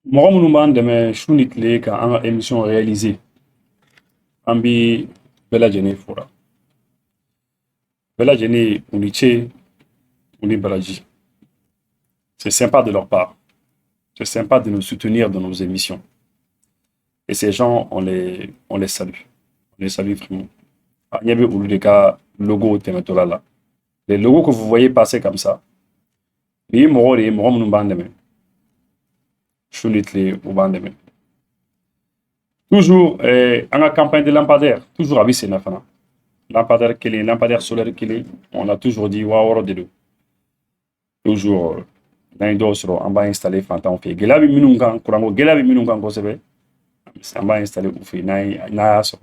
Mɔgɔ minnu b'an dɛmɛ su ni tile ka an ka émission réaliser an bi bɛɛ lajɛlen fora bɛɛ lajɛlen u ni ce u ni baraji. C'est sympa de leur part, c'est sympa de nous soutenir dans nos émissions, et ces gens on les salue, on les salue vraiment. Ah, ɲɛ bɛ olu de ka logo tɛmɛtɔla la, les logos que vous voyez passer comme ça ni ye mɔgɔw de ye mɔgɔ minnu b'an dɛmɛ su ni tile u b'an dɛmɛ toujours. An ka campagne de lampadaire toujours a bɛ sen na fana. Lampadaire kelen, lampadaire solaire kelen, on a toujours dit 6000 de don. Toujours n'an ye dɔw sɔrɔ an b'a installer fantanw fɛ yen. Gɛlɛya bɛ minnu kan, kuranko gɛlɛya bɛ minnu kan kosɛbɛ, an b'a installer u fɛ yen n'a y'a sɔrɔ.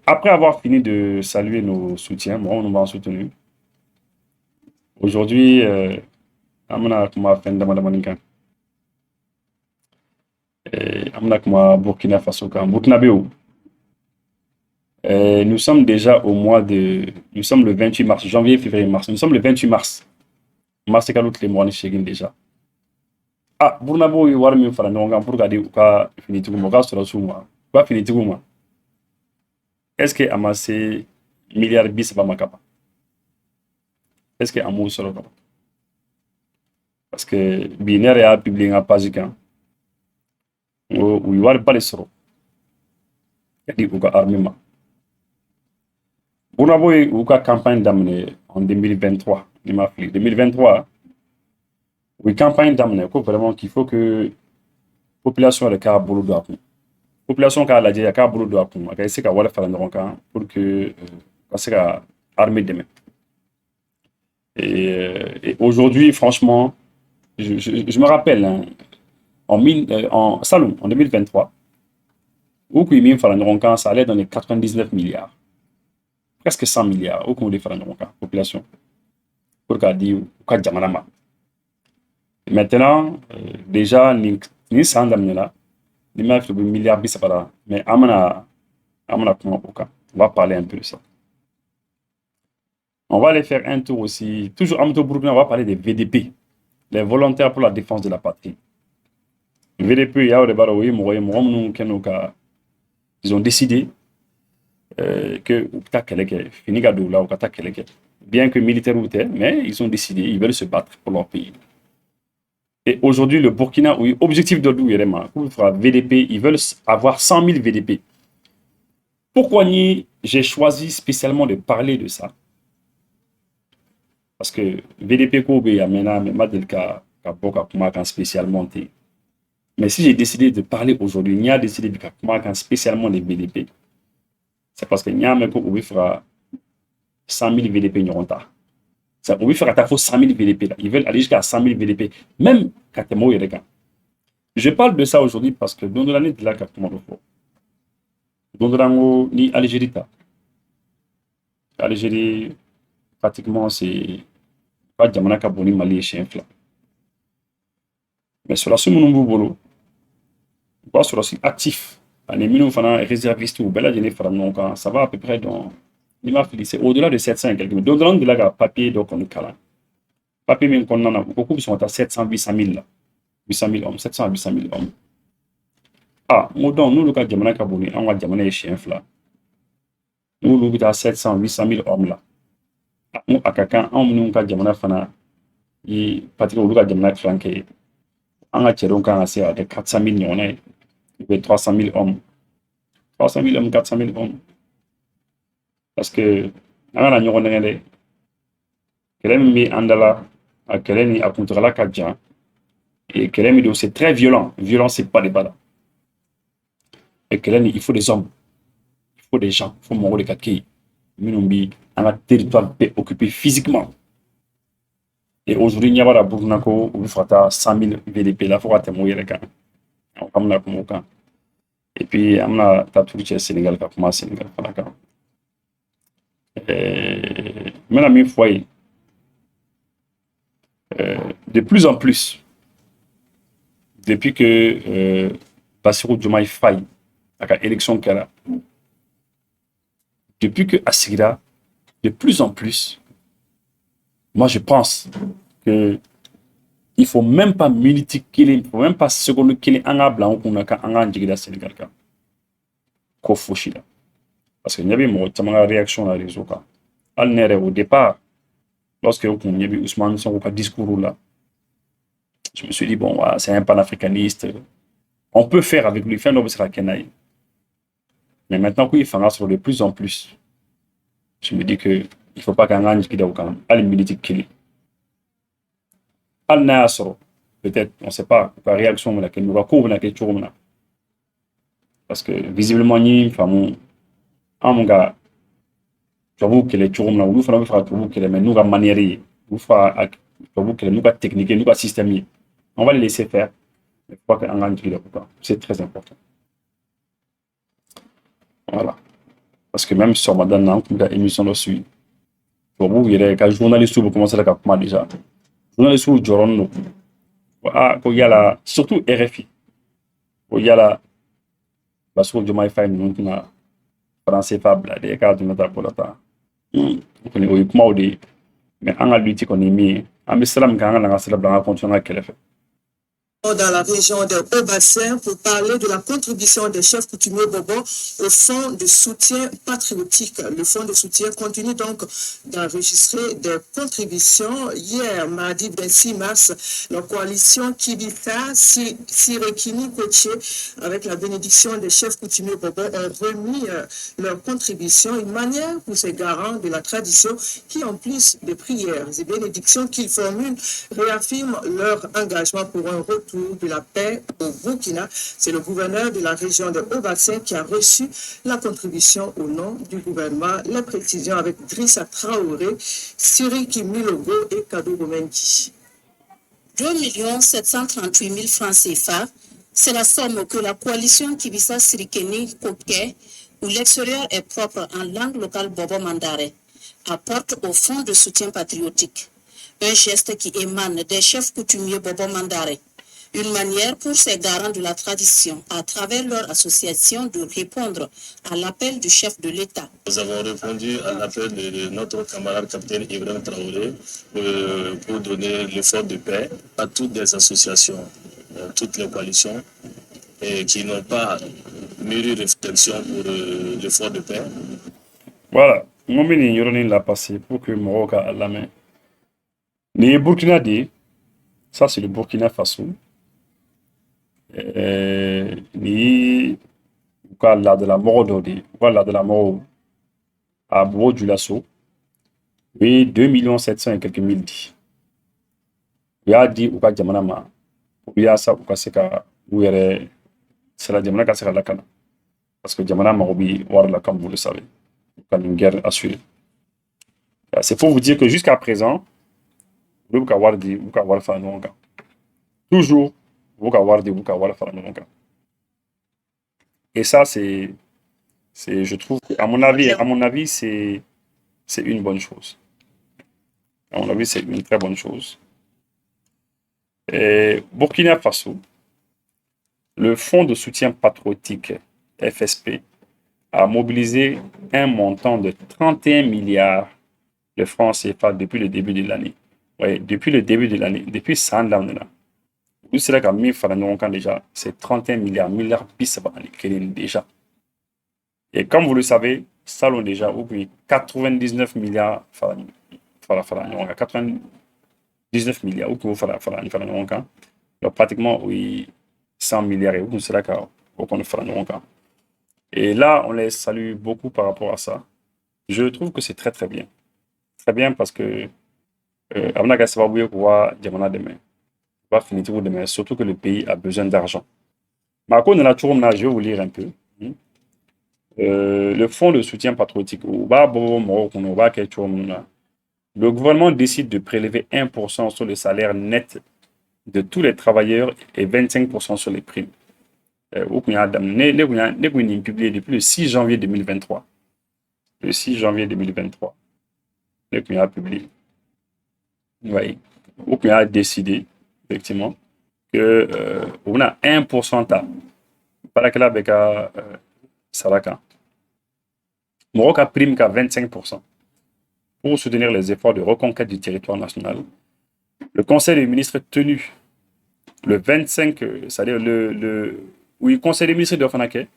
Après avoir fini de saluer nos soutiens, mɔgɔ minnu b'an soutenu, aujourd'hui an bɛna kuma fɛn damadamanin kan. An bɛna kuma Burkina Faso kan, Burkinabéw. Nous sommes déjà au mois de... Nous sommes le 28 mars, janvier, février, mars. Nous sommes le 28 mars. Mars est le mois de Chegin déjà. Ah, Burkinabéw ye wari min fara ɲɔgɔn kan pour ka di u ka finitigiw ma, u ka sɔrɔsiw ma, u ka finitigiw ma. Est-ce que a ma se miliyari 30 ma kaban? Est-ce que a m'o sɔrɔ kaban? Parce que bi ne yɛrɛ y'a publier n ka page kan, n ko u ye wariba de sɔrɔ ka di u ka armée ma. Burkinabéw ye u ka campagne daminɛ en 2023, ni ma fili 2023. Oui, campagne daminɛ ko vraiment qu'il faut que population yɛrɛ k'a bolo don a kun. Population k'a lajɛ a k'a bolo don a kun, a ka se ka wari fara ɲɔgɔn kan pour que ka se ka armée dɛmɛ. Et aujourd'hui, franchement, je me rappelle, hein, en Saloum, en 2023, où qu'il y a fara ɲɔgɔn kan, ça allait dans les 99 milliards, presque 100 milliards, où qu'on les fara ɲɔgɔn kan, population, pour k'a di u ka jamana ma. Maintenant, déjà, ni san daminɛna, ni ma fili miliyari 30 la, mais an bɛna kuma o kan. On va parler un peu de ça. On va aller faire un tour aussi, toujours en Burkina, on va parler des VDP, les volontaires pour la défense de la patrie. VDP, il y a des barreaux, ils ont décidé que fini ka don la, ou ka taa kɛlɛ kɛ. Bien que militaires ou tel, mais ils ont décidé, ils veulent se battre pour leur pays. Et aujourd'hui, le Burkina, oui, objectif de d'où VDP, ils veulent avoir 100 000 VDP. Pourquoi j'ai choisi spécialement de parler de ça? Parce que VDP ko be amena mais madelka ka boka kuma kan spécialement. Mais si j'ai décidé de parler aujourd'hui, il y a décidé de kuma spécialement les VDP. C'est parce que Nya meko obi fera 100 000 VDP nyoronta. Ça obi fera ta 100 000 VDP là. Ils veulent aller jusqu'à 100 000 VDP, même Katemo Yereka. Je parle de ça aujourd'hui parce que dans l'année de la Katemo Dondorango ni Algérie ta. Algérie pratiquement c'est pas jamana ka boni Mali et chien fla. Mais sur la sumu bolo, pas sur la actif. Les minimum réservistes ou bella ça va à peu près dans c'est au-delà de 700 et quelques. Donc de là papier donc on est calme. Papier même qu'on en a beaucoup qui sont à 700 800 000 là. 800 000 hommes, 700 à 800 000 hommes. Ah, nous le cas de jamana ka boni, on va jamana et chien fla. Nous le à 700 800 000 hommes là. Nous à quelqu'un on nous ka jamana fana et patrick le cas jamana flanqué. On a tiré un assez à 400 000 nyonais, 300 000 hommes. 300 000 hommes, 400 000 hommes. Parce que, on a nyonais, Kelemi Andala, à Keleni, à Kuntrala Kadja, et Kelemi, c'est très violent. Violent, c'est pas des balles. Et Keleni, il faut des hommes, il faut des gens, il faut mourir les kakis. Minumbi, on a un territoire occupé physiquement. Et aujourd'hui, il y a un Burkinako où il faut 100 000 VDP, là, il faut attendre mourir les kakis. Comme là, comme au camp. Et puis, on a tatoué Sénégal, comme Sénégal, même à mes foyers, de plus en plus, depuis que Bassirou Diomaye Faye à l'élection qu'elle a, depuis que Assira, de plus en plus, moi je pense que Il faut même pas minute kelen, il faut même pas seconde kelen an ka bila an kunna ka an k'an jigi da Sénégal kan ko fosi la parce que ɲɛ bɛ mɔgɔ caman ka réaction na réseau kan hali ne yɛrɛ au départ lorsque on ɲɛ bɛ Ousmane Sonko ka discours là je me suis dit bon ouais, c'est un panafricaniste on peut faire avec lui fɛn dɔ bɛ se ka kɛ n'a ye mais maintenant qu'il fanga sɔrɔ de plus en plus je me dis que il faut pas qu'an k'an jigi da o kan hali minute kelen hali n'a y'a sɔrɔ peut-être on sait pas u ka réaction bɛna kɛ u ka kow bɛna kɛ cogo min na parce que visiblement ni faamu an mun ka tubabuw kɛlɛ cogo min na olu fana bɛ fɛ ka tubabuw kɛlɛ mais n'u ka manière ye olu fɛ ka tubabuw kɛlɛ n'u ka technique ye n'u ka système ye on va les laisser faire mais faut pas qu'an k'an jigi da o kan c'est très important voilà parce que même sɔgɔmada in na an tun bɛ ka émission dɔ suivre tubabuw yɛrɛ ka journalistes bɛ commencer ka kuma déjà journalistes jɔrɔnen don ko yala surtout RFI ko yala Bassirou Diomaye Faye ninnu tɛna français fa bila de k'a tun bɛ taa ko la tan o kɔni o ye kumaw de ye mais an ka lutte kɔni ye min ye an bɛ sira min kan an ka na an ka sira bila an ka continuer an ka kɛlɛ fɛ. Dans la région de Haut-Bassin pour parler de la contribution des chefs coutumiers Bobo au fonds de soutien patriotique. Le fonds de soutien continue donc d'enregistrer des contributions. Hier, mardi 26 mars, la coalition Kibita, Sirekini Koché, avec la bénédiction des chefs coutumiers Bobo, ont remis leurs contributions, une manière pour ces garants de la tradition qui, en plus de prières et bénédictions qu'ils formulent, réaffirment leur engagement pour un retour de la paix au Burkina. C'est le gouverneur de la région de Haut-Bassin qui a reçu la contribution au nom du gouvernement. Les précisions avec Drissa Traoré, Siriki Milogo et Kadou Gomenki. 2 738 000 francs CFA, c'est la somme que la coalition Kibisa Sirikeni Koke, où l'extérieur est propre en langue locale Bobo Mandare, apporte au fonds de soutien patriotique. Un geste qui émane des chefs coutumiers Bobo Mandare. Une manière pour ces garants de la tradition, à travers leur association, de répondre à l'appel du chef de l'État. Nous avons répondu à l'appel de notre camarade capitaine Ibrahim Traoré pour donner l'effort de paix à toutes les associations, toutes les coalitions qui n'ont pas mûri réflexion pour l'effort de paix. Voilà, mon mini Yoroni l'a passé pour que Moroka à la main. Les Burkina dit, ça c'est le Burkina Faso. Ni u ka laadala mɔgɔ dɔ de u ka laadala mɔgɔw a bɔ Julaso u ye 2 700 et quelques mille di u y'a di u ka jamana ma u yaasa u ka se ka u yɛrɛ sera jamana ka se ka lakana parce que jamana mago bi wari la comme vous le savez u ka nin guerre assurée. C'est pour vous dire que jusqu'à présent u bɛ ka wari di u bɛ ka wari fara ɲɔgɔn kan toujours. Et ça, je trouve, à mon avis, c'est une bonne chose. À mon avis, c'est une très bonne chose. Et Burkina Faso, le Fonds de soutien patriotique FSP a mobilisé un montant de 31 milliards de francs CFA depuis le début de l'année. Oui, depuis le début de l'année, depuis 100 ans. Nous sera qu'à mi fara ɲɔgɔn kan déjà, c'est 31 milliards bisaba ani kelen déjà. Et comme vous le savez, salon déjà, ou bien 99 milliards fara ɲɔgɔn kan, 99 milliards, ou bien fara ɲɔgɔn kan. Donc pratiquement, oui, 100 milliards, et ou sera qu'à fara ɲɔgɔn kan. Et là, on les salue beaucoup par rapport à ça. Je trouve que c'est très très bien. Très bien parce que, amna ka sababu ye kuwa jamana dɛmɛ. Pas finir demain, surtout que le pays a besoin d'argent. Marco de la Tourna, je vais vous lire un peu. Le fonds de soutien patriotique, le gouvernement décide de prélever 1% sur le salaire net de tous les travailleurs et 25% sur les primes. Publié depuis le 6 janvier 2023. Le 6 janvier 2023. Le a publié. Oui. A décidé effectivement, que on a 1% par laquelle avec Saraka. Maroc a prime qu'à 25% pour soutenir les efforts de reconquête du territoire national Le conseil des ministres tenu le 25, c'est-à-dire oui, conseil des ministres de Fanake,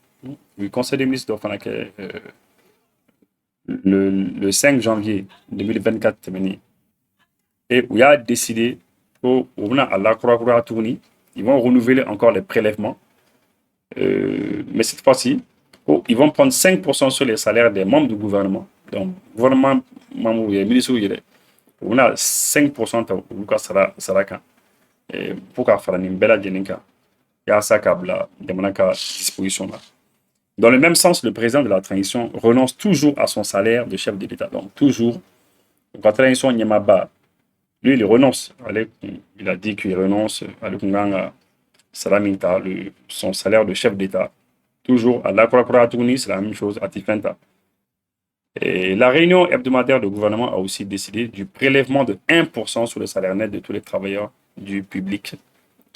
oui, conseil des ministres de Fanake, le 5 janvier 2024, et où il a décidé qu'au à la Croix Tourni, ils vont renouveler encore les prélèvements, mais cette fois-ci, ils vont prendre 5% sur les salaires des membres du gouvernement. Donc, gouvernement, membres, ministres, on a 5% sera quand pour qu'à faire une belle jeninka, il y a ça câble de disposition là. Dans le même sens, le président de la transition renonce toujours à son salaire de chef de l'État. Donc, toujours, la transition Nyamaba, lui, il renonce. Il a dit qu'il renonce à son salaire de chef d'État. Toujours à l'Akura Tourni, c'est la même chose à Tifenta. Et la réunion hebdomadaire du gouvernement a aussi décidé du prélèvement de 1% sur le salaire net de tous les travailleurs du public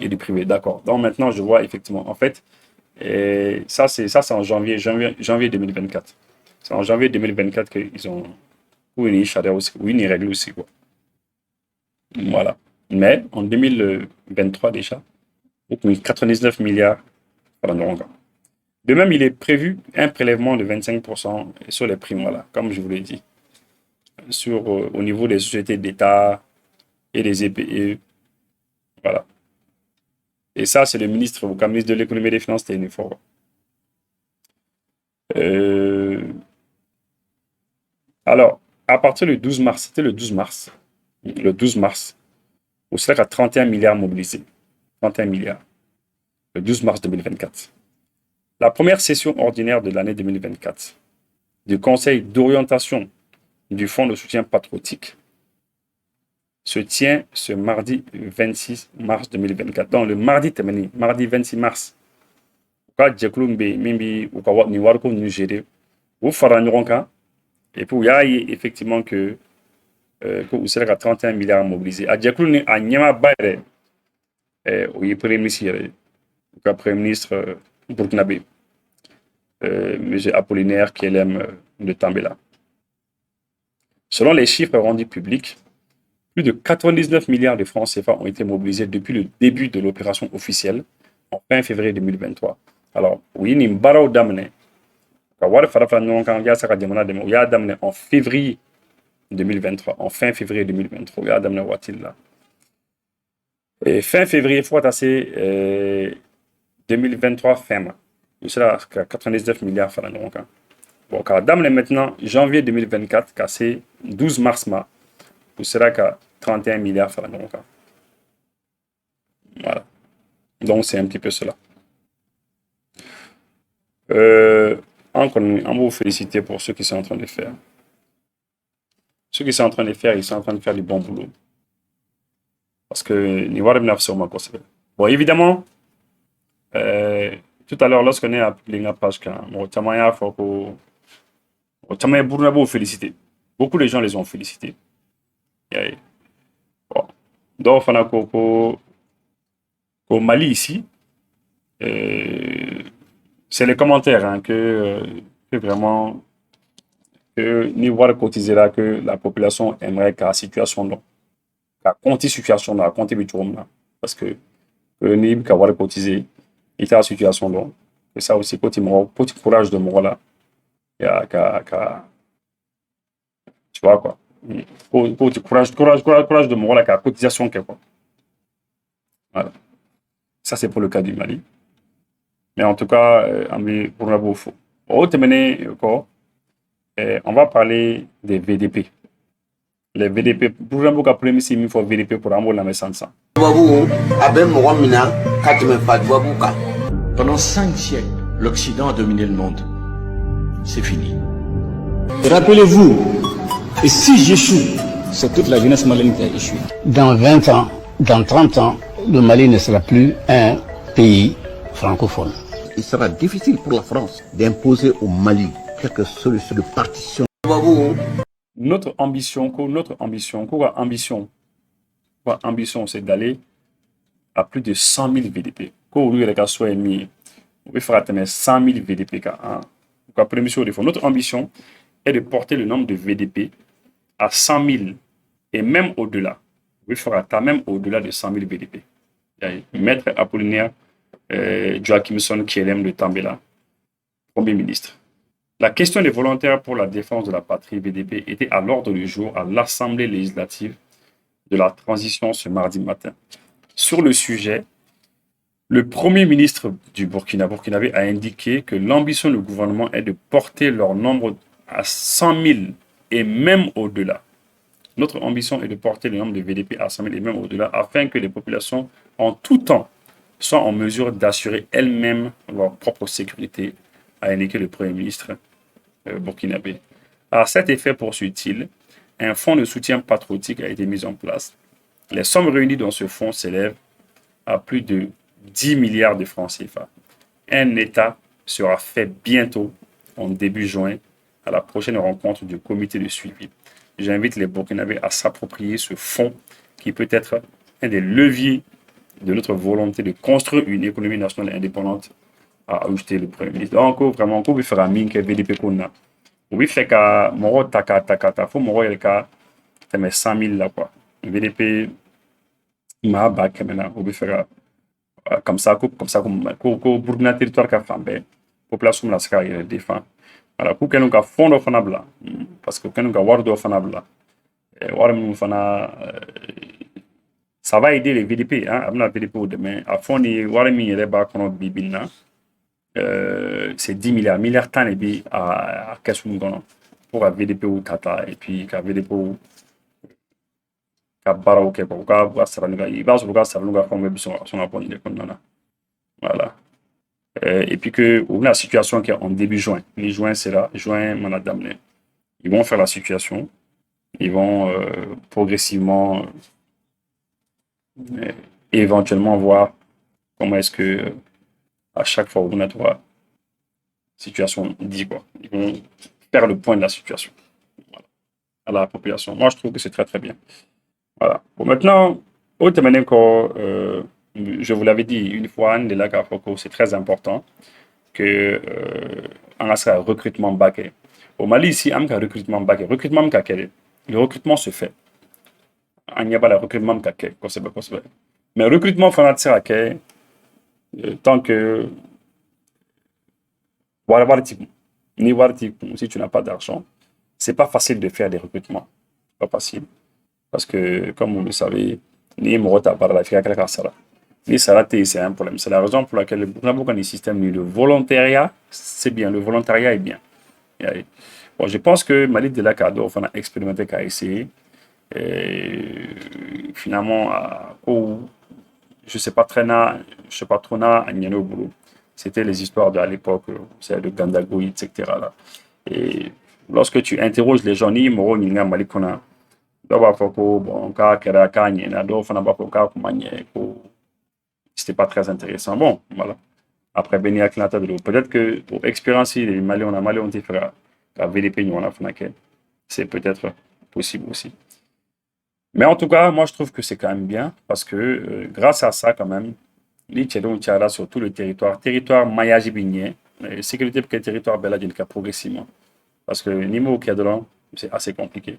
et du privé. D'accord. Donc maintenant, je vois effectivement, en fait, et ça c'est en janvier 2024. C'est en janvier 2024 qu'ils ont une règle aussi, quoi. Voilà. Mais en 2023 déjà, 99 milliards. De même, il est prévu un prélèvement de 25% sur les primes, voilà, comme je vous l'ai dit, au niveau des sociétés d'État et des EPE. Voilà. Et ça, c'est le ministre de l'économie et des finances, Ténéfort. Alors, à partir du 12 mars, c'était le 12 mars, au CELAC à 31 milliards mobilisés. 31 milliards. Le 12 mars 2024. La première session ordinaire de l'année 2024 du Conseil d'orientation du Fonds de soutien patriotique se tient ce mardi 26 mars 2024. Donc, le mardi 26 mars, et puis il y a effectivement que vous serez à 31 milliards mobilisés. À Djekoulou, à Nyama Bayre, oui, Premier ministre burkinabé, M. Apollinaire KLM de Tambela. Selon les chiffres rendus publics, plus de 99 milliards de francs CFA ont été mobilisés depuis le début de l'opération officielle en fin février 2023. Alors, oui, nous avons damné. En février 2023, en fin février 2023, il y a damné Watil. Et fin février, il faut passer 2023 fin mars. Il sera à 99 milliards de francs. Bon, quand damné maintenant, janvier 2024, c'est 12 mars, il sera à 31 milliards de francs. Voilà. Donc, c'est un petit peu cela. On vous féliciter pour ce qu'ils sont en train de faire. Ce qu'ils sont en train de faire, ils sont en train de faire du bon boulot. Parce que bon, évidemment, tout à l'heure, lorsqu'on est appelé la page, féliciter. Beaucoup de gens les ont félicités. Bon. Donc, au Mali ici, c'est les commentaires que vraiment ni voir cotiser là que la population aimerait qu'à situation là, qu'à compter situation là, compter biturum là, parce que ni qu'à voir cotiser, il est à situation là, et ça aussi petit courage de moi là, tu vois quoi, petit courage de moi là, qu'à cotisation quoi. Voilà. Ça c'est pour le cas du Mali. Mais en tout cas, pour la bouffe. On va parler des VDP. Les VDP, pour exemple, premier c'est il faut VDP pour avoir la message. Pendant 5 siècles, l'Occident a dominé le monde. C'est fini. Rappelez-vous, et si j'échoue, c'est toute la jeunesse malienne qui a échoué. Dans 20 ans, dans 30 ans, le Mali ne sera plus un pays francophone. Il sera difficile pour la France d'imposer au Mali quelques solutions de partition. Notre ambition, c'est d'aller à plus de 100 000 VDP. On veut faire atteindre 100 000 VDP. Notre ambition est de porter le nombre de VDP à 100 000 et même au-delà. o bɛ fɛ ka taa même au-delà de 100 000 VDP. Maître Apollinaire Joachimson Kielem de Tambela, Premier ministre. La question des volontaires pour la défense de la patrie VDP était à l'ordre du jour à l'Assemblée législative de la transition ce mardi matin. Sur le sujet, le Premier ministre du burkinabé, a indiqué que l'ambition du gouvernement est de porter leur nombre à 100 000 et même au-delà. Notre ambition est de porter le nombre de VDP à 100 000 et même au-delà afin que les populations, en tout temps, soient en mesure d'assurer elles-mêmes leur propre sécurité, a indiqué le Premier ministre burkinabé. À cet effet, poursuit-il, un fonds de soutien patriotique a été mis en place. Les sommes réunies dans ce fonds s'élèvent à plus de 10 milliards de francs CFA. Un État sera fait bientôt, en début juin, à la prochaine rencontre du comité de suivi. J'invite les Burkinabés à s'approprier ce fonds qui peut être un des leviers de notre volonté de construire une économie nationale indépendante, a ajouté le Premier ministre. Donc, vraiment, on peut faire un mine que VDP qu'on a. On peut faire que moro taka, faut moro yelka, mais 100 000 là quoi. VDP, ma bac maintenant, on peut faire comme ça, qu'au Burkina territoire qu'a fait, population la sera défend. Voilà, pour que nous avons fond de fanabla, parce que nous avons ward de fanabla, ça va aider les VDP, hein, à VDP demain. À fond, les warmi et les bas qu'on a bibina, c'est 10 milliards tant et puis à qu'est-ce qu'on a pour la VDP ou Tata et puis qu'à VDP ou qu'à Barao Kepa ou qu'à Saranuga, il va sur le gars Saranuga comme son apport de condamna. Voilà. Et puis que on a la situation qui est en début juin. Les juin, c'est là, juin, madame. Ils vont faire la situation. Ils vont progressivement éventuellement voir comment est-ce que à chaque fois on a trois situations dit quoi. Ils vont faire le point de la situation à la population. Moi, je trouve que c'est très très bien. Voilà. Bon, maintenant, autre manière que je vous l'avais dit une fois, c'est très important que on a ce recrutement baqué. Au Mali, ici, on a un recrutement baqué. Le recrutement se fait. Il n'y a pas de recrutement baqué. Mais le recrutement fanatique, tant que si tu n'as pas d'argent, c'est pas facile de faire des recrutements. C'est pas facile. Parce que, comme vous le savez, c'est un problème. C'est la raison pour laquelle le système de volontariat, c'est bien. Le volontariat est bien. Bon, je pense que Malik de la Kado a expérimenté, a essayé. Finalement, je sais pas trop à boulot. C'était les histoires de à l'époque, c'est de Gandagoui, etc. Là. Et lorsque tu interroges les gens, ni Moro, ni Malikona, c'était pas très intéressant. Bon, voilà. Après, peut-être que pour expérience, les Maliens ont fait la VDP, c'est peut-être possible aussi. Mais en tout cas, moi, je trouve que c'est quand même bien parce que grâce à ça, quand même, sur tout le territoire Maya-Jibigné, sécurité pour le territoire Bella Djelka progressivement. Parce que Nimo Kiadolon, c'est assez compliqué.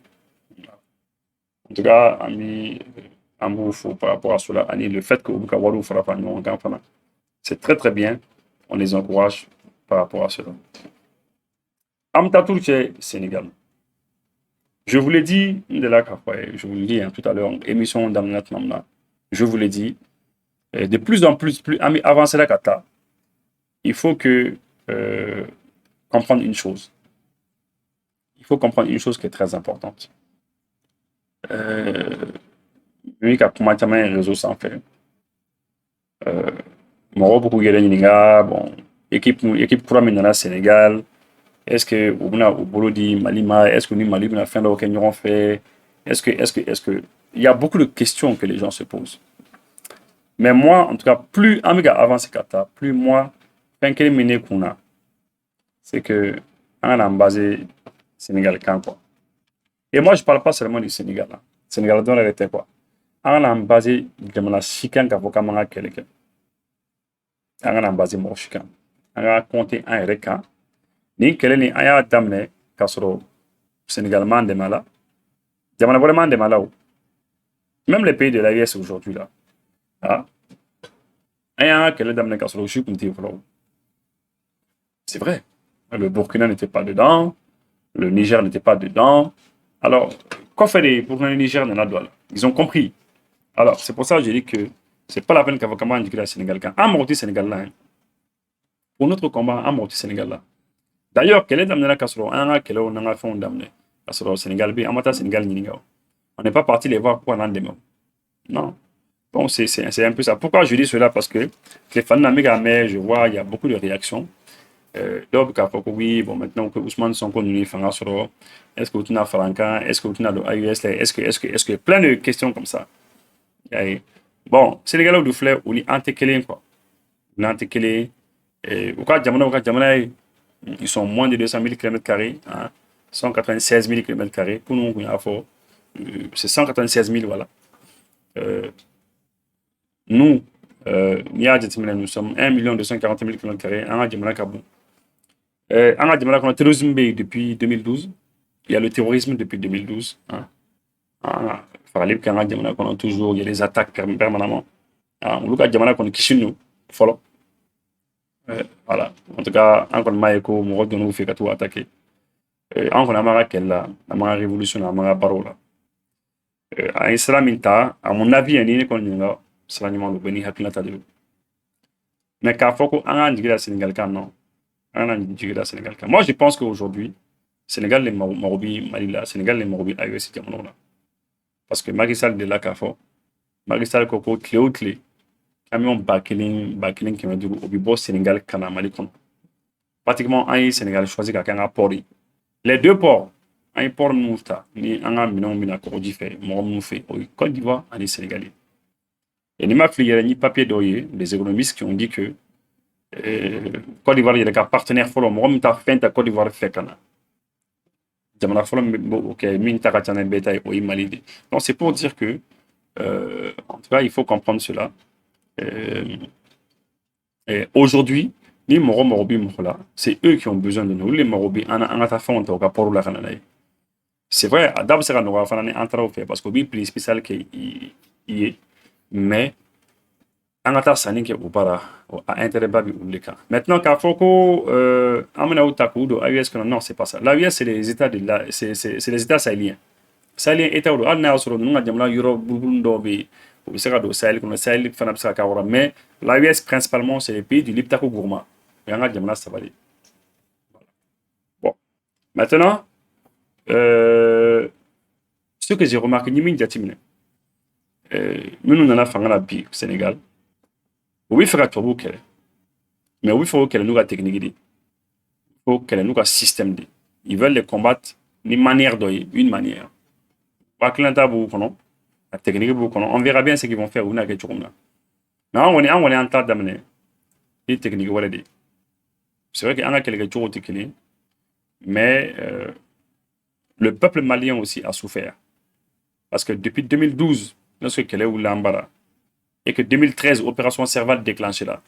En tout cas, ami Amoufo, par rapport à cela, le fait que Oukawaru fera c'est très très bien. On les encourage par rapport à cela. Amtatourche, Sénégal. Je vous l'ai dit, je vous l'ai dit tout à l'heure, émission d'Amnat Mamna, je vous l'ai dit, de plus en plus avancé la kata, il faut comprendre une chose. Il faut comprendre une chose qui est très importante. Lui qui a commencé un réseau sans faire. Moro beaucoup bon, équipe pour amener Sénégal. Est-ce que au boulot dit Malima, est-ce que nous Mali a fait aucun nous fait? Est-ce que il y a beaucoup de questions que les gens se posent. Mais moi, en tout cas, plus amiga avance kata, plus moi, quel mené qu'on a, c'est que on a basé Sénégal quand quoi. Et moi, je parle pas seulement du Sénégal. Hein. Sénégal dans la quoi. On a basé de la chican qu'avocat manga quelqu'un. On a basé mon chican. On a compté un recan. Ni kelen ni aya damne kasoro Sénégal man de mala. Jamana vraiment de mala. même les pays de l'AES aujourd'hui, là, ah, c'est vrai. Le Burkina n'était pas dedans, le Niger n'était pas dedans. Alors, quoi faire les Burkina et le Niger dans la douane? Ils ont compris. Alors, c'est pour ça que je dis que c'est pas la peine qu'avant comment indiquer le Sénégal. Quand amorti Sénégal là, hein, pour notre combat, amorti Sénégal là. D'ailleurs, quel est d'amener la casserole? Quel est on a fait d'amener casserole Sénégal B, amata Sénégal Ningao. On n'est pas parti les voir pour un lendemain. Non. Bon, c'est un peu ça. Pourquoi je dis cela? Parce que les fans mais je vois, il y a beaucoup de réactions. Donc, oui, bon, maintenant que Ousmane Sonko nous fait sur est-ce que tu as Franca, est-ce que tu as le AUS, est-ce que plein de questions comme ça. Et, bon, Sénégal du fleur, on est antékelé, quoi. On est antékelé. Pourquoi Djamana, ils sont moins de 200 000 km², hein, 196 000 km². Pour nous, c'est 196 000, voilà. Nous, nous sommes 1 240 000 km², en Djamana Kabou. En Djamana, on a terrorisme depuis 2012. Il y a le terrorisme depuis 2012. Hein. Toujours, il y a les attaques permanemment. On look à Djamana qu'on est Kishinu, follow. Voilà. En tout cas, on a Maïko, on va nous faire tout attaquer. On a marre qu'elle a la révolution, on a marre parole. À Islamita, à mon avis, il y a une Salaniment de Beni Hakilata de. Mais qu'à Foko, on a un Sénégal, non. Moi, je pense qu'aujourd'hui, Sénégal, les Marobi, Malila, Sénégal, les Marobi, AES, là. Parce que Macky Sall de la CAFO, Macky Sall Koko, clé, camion Bakeling, qui m'a dit au Bibo, Sénégal, Kana, Malikon. Pratiquement, un Sénégal choisi quelqu'un à port. Les deux ports, un port Moufta, ni un minon, mina, Korodi fait, Moufé, au Côte d'Ivoire, et Sénégalais. Et ni ma fille, ni papier d'oyer, des économistes qui ont dit que Côte d'Ivoire, il y a des partenaires follow, moi, je fait ta Côte d'Ivoire fait Kana. Donc c'est pour dire que, en tout cas, il faut comprendre cela. Aujourd'hui, les Morobi, c'est eux qui ont besoin de nous. Les Morobi, c'est vrai, d'abord, c'est un parce que oui, plus spécial qu'il y est, mais angata saninke upara a intérêt babi ulika. Maintenant qu'à Foko amena utakudo AUS non, c'est pas ça. L'AUS c'est les états de la c'est les états sahéliens. Sahéliens état do alna soro nunga jamla Europe burundo bi ou sera do Sahel comme Sahel fana bisa kawra, mais l'AUS principalement c'est les pays du Liptako Gourma. Yanga jamla savali. Bon. Maintenant ce que j'ai remarqué ni min jatimine nous n'en a fangala bi au Sénégal. Oui, il faut qu'elle mais oui, il faut qu'elle nous a technique. Il faut qu'elle nous a système. Ils veulent les combattre d'une manière, une manière. La technique, on verra bien ce qu'ils vont faire. Mais on est en train d'amener les techniques. C'est vrai qu'il y a quelques choses qui sont, mais le peuple malien aussi a souffert. Parce que depuis 2012, lorsque qu'elle est où l'Ambara, et que 2013, opération Serval déclenchée là,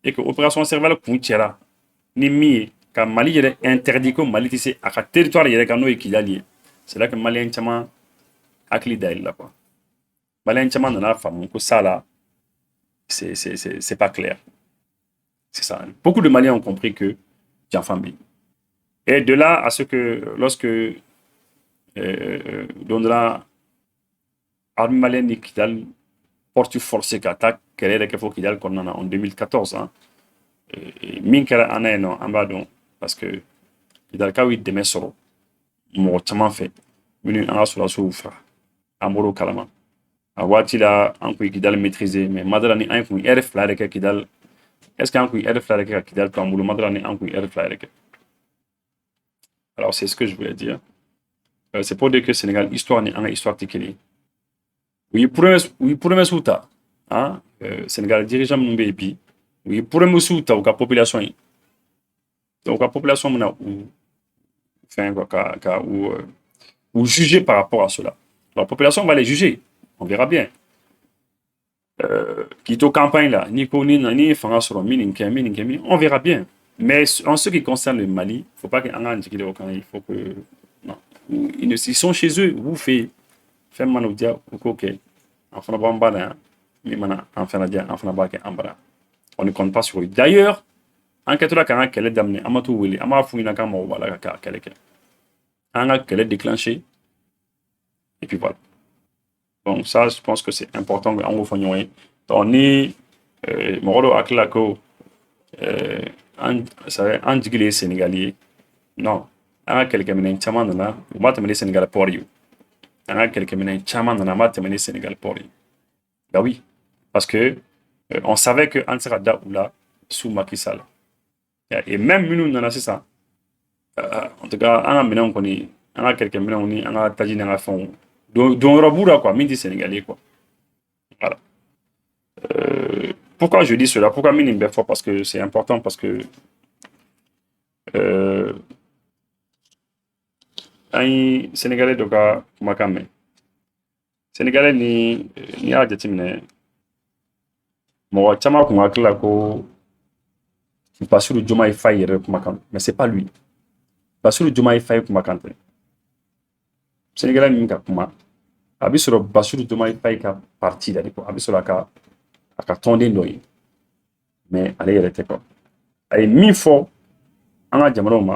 et que opération Serval là, ni mi, quand Mali est interdit que Mali tissé à territoire il y a quand nous qui allié. C'est là que Mali est chama akli d'ail là quoi. Mali est chama dans la femme que ça là, c'est pas clair. C'est ça. Beaucoup de Maliens ont compris que j'ai famille. Et de là à ce que lorsque Dondra armée malienne et Kidal porte forcé qu'attaque qu'elle est qu'il faut Kidal qu'on en a en 2014 hein. Minkera année non ambadon parce que Kidal kawi demain soro mo tama fait minu en sur la souffre amoro kalama a wati la en coup Kidal maîtriser mais madrani en coup RF la rek Kidal est-ce qu'en coup RF la rek Kidal to amolo madrani en coup RF la rek. Alors c'est ce que je voulais dire. C'est pour dire que Sénégal histoire ni en histoire tikeli. Oui pour souta hein Sénégal dirigeant mon bépi oui pour me souta ou la population donc la population mena ou enfin quoi ou juger par rapport à cela. La population va les juger, on verra bien. Quitte campagne là ni fera sur on verra bien. Mais en ce qui concerne le Mali, il faut pas qu'il il faut que non ils sont chez eux, vous faites manodia ok. en fana b'an ba la yan min mana an fana diya an fana b'a kɛ an bara on ne compte pas sur eux d'ailleurs an kɛtɔla k'an ka kɛlɛ daminɛ an ma t'u wele an b'a f'u ɲɛna k'an mago b'a la ka kɛlɛ kɛ an ka kɛlɛ déclenché et puis voilà donc ça je pense que c'est important que an k'o fɔ ɲɔgɔn ye donc ni mɔgɔ dɔw hakili la ko an jigi de ye Sénégal ye non an ka kɛlɛkɛminɛn caman nana u ma tɛmɛ ni Sénégal port ye an ka kɛlɛkɛminɛn caman nana an ma tɛmɛ ni Sénégal port ye bah oui parce que on savait que an tɛ se ka da u la sous Macky Sall et même minnu nana sisan en tout cas an ka minɛnw kɔni an ka kɛlɛkɛminɛnw ni an ka taji n'an ka fɛnw don yɔrɔ b'u la quoi min tɛ Sénégalais quoi voilà pourquoi je dis cela pourquoi min nin bɛ fɔ parce que c'est important parce que an ye Sénégalais dɔ ka kumakan mɛn Sénégalais ni y'a jateminɛ mɔgɔ caman kun hakili la ko Bassirou Diomaye Faye yɛrɛ kumakan mais c'est pas lui Bassirou Diomaye Faye kumakan tɛ Sénégalais min ka kuma a bɛ sɔrɔ Bassirou Diomaye Faye ka parti la de quoi a bɛ sɔrɔ a ka tɔnden dɔ ye mais ale yɛrɛ tɛ quoi a ye min fɔ an ka jamanaw ma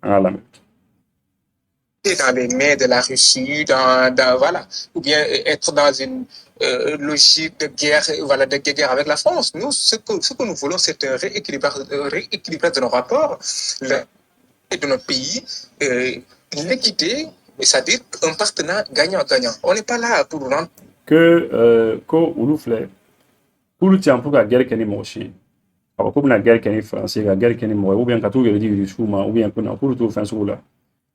an ka lamɛn dans les mains de la Russie, voilà, ou bien être dans une logique de guerre, voilà, de guerre avec la France. Nous, ce que nous voulons, c'est un rééquilibrage de nos rapports et de nos pays, l'équité, c'est-à-dire un partenaire gagnant-gagnant. On n'est pas là pour rendre que olu filɛ k'olu tɛ yan pour ka guerre kɛ ni mɔgɔ si ye a fɔ k'u bɛna guerre kɛ ni Faransi ka guerre kɛ ni mɔgɔ ye ou bien ka t'u yɛrɛ di Rusiw ma ou bien k'olu t'o fɛn sugu la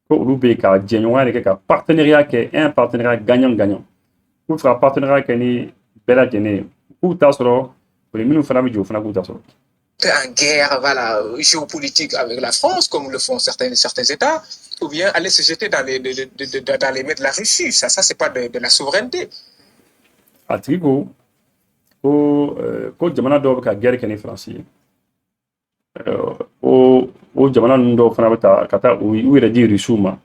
olu bɛ ka jɛɲɔgɔnya de kɛ ka partenariat kɛ un partenariat gagnant-gagnant k'u fɛ ka partenariat kɛ ni bɛɛ lajɛlen ye k'u t'a sɔrɔ minnu fana bɛ jɔ o fana k'u t'a sɔrɔ. En guerre, voilà, géopolitique avec la France, comme le font certains États, ou bien aller se jeter dans les mains de la Russie. Ça c'est pas de la souveraineté. A tigi ko jamana dɔw bɛ ka guerre kɛ ni Faransi ye o jamana ninnu dɔw fana bɛ taa ka taa u yɛrɛ di Rusiw ma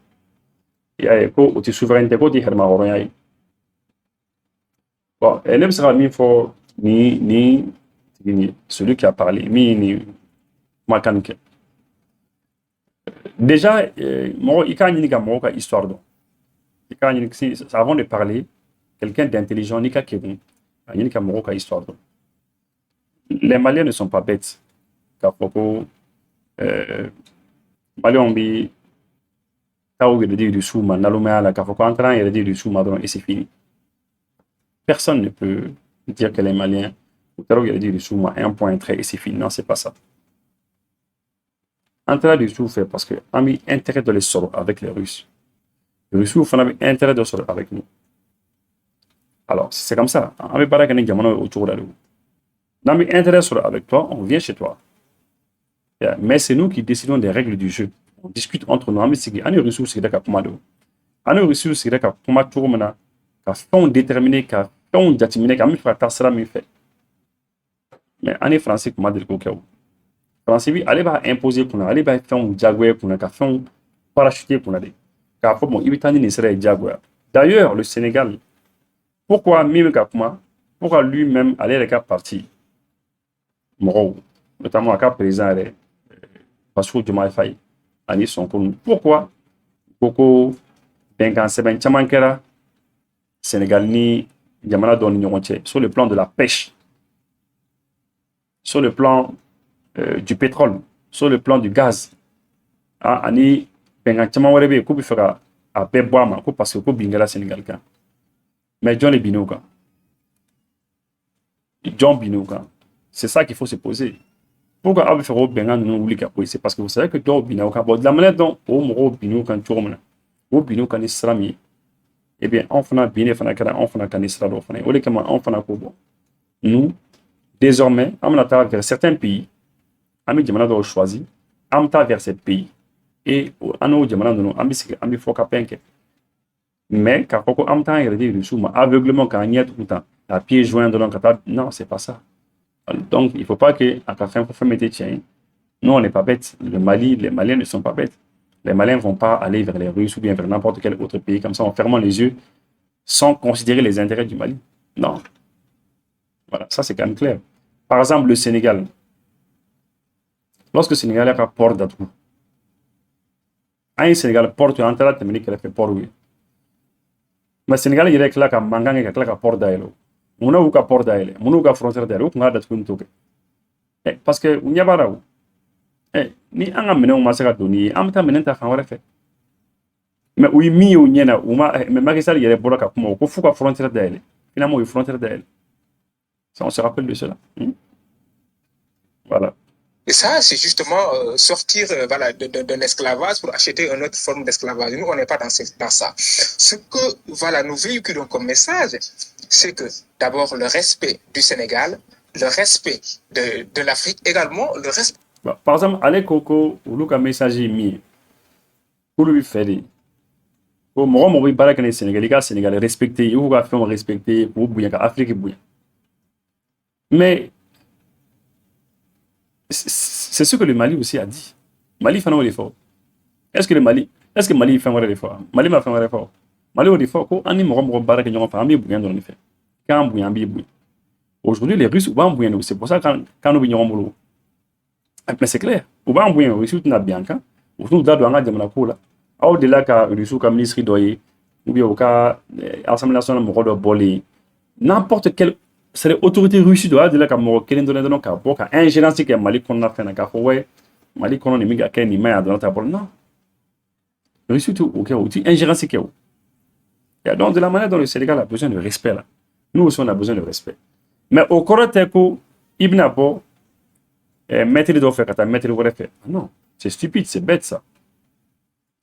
i y'a ye ko o tɛ souveraineté ko o tɛ hɛrɛmahɔrɔnya ye bon ne bɛ se ka min fɔ ni celui qui a parlé min ni kumakan kɛ déjà mɔgɔ i k'a ɲini ka mɔgɔw ka histoire dɔn i k'a ɲini avant de parler quelqu'un d'intelligent n'i ka kɛkun a ɲini ka mɔgɔw ka histoire dɔn les Maliens ne sont pas bêtes k'a fɔ ko Maliens bɛ taa u yɛrɛ di Rusiw ma nalomaya la k'a fɔ ko an taara an yɛrɛ di Rusiw ma dɔrɔn et c'est fini personne ne peut dire que les Maliens ou taara u yɛrɛ di Rusiw ma un point trait et c'est fini non c'est pas ça an taara Rusiw fɛ parce que an bɛ intérêt dɔ de sɔrɔ avec les Russes les Russiw fana bɛ intérêt dɔ sɔrɔ avec nous alors c'est comme ça an bɛ baara kɛ ni jamana ye o cogo la de n'an bɛ intérêt sɔrɔ avec toi on vient chez toi mais c'est nous qui décidons des règles du jeu on discute entre nous an bɛ sigi an ni Russiw sigida ka kuma de an ni Russiw sigida ka kuma cogo min na ka fɛnw déterminer ka fɛnw jateminɛ k'an bɛ fɛ ka taa sira min fɛ mais an ni Faransi kuma deli k'o kɛ o Faransi bi ale b'a imposer kunna ale b'a fɛnw diyagoya kunna ka fɛnw parachuter kunna de k'a fɔ bon i bɛ taa ni nin sira ye diyagoya d'ailleurs le Sénégal pourquoi min bɛ ka kuma pourquoi lui-même ale yɛrɛ ka parti mɔgɔw notamment a ka président yɛrɛ Bassirou Diomaye Faye ani Sonko pourquoi ko bɛnkan sɛbɛn caman kɛra Sénégal ni jamana dɔw ni ɲɔgɔn cɛ sur le plan de la pêche sur le plan du pétrole sur le plan du gaz ani bɛnkan caman wɛrɛ bɛ yen k'u bɛ fɛ ka a bɛɛ bɔ a ma ko parce que ko bin kɛra Sénégal kan mais jɔn de binna o kan jɔn binna o kan c'est ça qu'il faut se poser pourquoi aw bɛ fɛ k'o bɛnkan ninnu wuli ka bɔ yen c'est parce que vous savez que dɔw binna o kan bon de la manière dont o mɔgɔw binna o kan cogo min na o binna o kan ni sira min ye eh bien anw fana binne fana kɛra anw fana kan ni sira dɔ fana ye o de kama anw fana ko bon nous désormais an bɛna taa vers certains pays an bɛ jamana dɔw choisi an bɛ taa vers ces pays et an n'o jamana ninnu an bɛ sigi an bɛ fɔ ka pɛn kɛ mais k'a fɔ ko an bɛ taa an yɛrɛ di Rusiw ma aveuglement k'an ɲɛ tugu tan à pieds joints dɔrɔn ka taa non c'est pas ça donc il faut pas que a ka fɛn fɛn bɛ tɛ tiɲɛ ye nous on n'est pas bêtes le Mali les Maliens ne sont pas bêtes les Maliens vont pas aller vers les Russes ou bien vers n'importe quel autre pays comme ça en fermant les yeux sans considérer les intérêts du Mali Non. Voilà, ça c'est quand même clair. Par exemple, le Sénégal. Lorsque le Sénégal a un port d'Atou, un Sénégal porte un tel terminé qu'elle fait port, oui. Mais le Sénégal, il est là qu'à Mangang et qu'à port d'ailleurs. On a eu qu'à port d'ailleurs, on a eu qu'à frontière d'ailleurs, on a d'Atou n'toke. Parce que on y a pas là. Ni an ka minɛnw ma se ka don ni ye an bɛ taa minɛn ta fan wɛrɛ fɛ mais u ye min ye u ɲɛna u ma mais Macky Sall yɛrɛ bɔra ka kuma o ko f'u ka frontière dayɛlɛ finalement u ye frontière dayɛlɛ ça on se rappelle de cela voilà. Et ça, c'est justement sortir voilà, d'un esclavage pour acheter une autre forme d'esclavage. Nous, on n'est pas dans ça. Ce que voilà, nous véhiculons comme message, c'est que d'abord le respect du Sénégal, le respect de l'Afrique, également le respect. Par exemple, allez Coco, ou le message est mis pour lui faire. Pour moi, je vais que les Sénégalais respecter, ou va faire respecter pour bouillir l'Afrique bouillir. Mais c'est ce que le Mali aussi a dit. Mali fait un effort. Est-ce que Mali fait un effort? Mali m'a fait un effort. Mali a fait un effort. Quand on est mort, barre que nous faisons bouillir dans le fait. Quand on bouillit, aujourd'hui les Russes vont bouillir. C'est pour ça quand nous bouillons boulot. Mais c'est clair. On va bouillir. Les Russes n'ont bien qu'un. Nous devons avoir des gens là. Au-delà que les Russes comme ministre doyer ou bien au cas l'Assemblée nationale me bolé n'importe quelle c'est l'autorité russe doit de là comme quel indonésien donc pour ingérence qui est Mali qu'on a fait na ka ouais Mali qu'on a mis à quel niveau dans ta bol non Russie tout OK outil ingérence qui est donc de la manière dont le Sénégal a besoin de respect là nous aussi on a besoin de respect mais au Koroteco Ibn Abo mettre les doigts faire mettre le faire non c'est stupide c'est bête ça.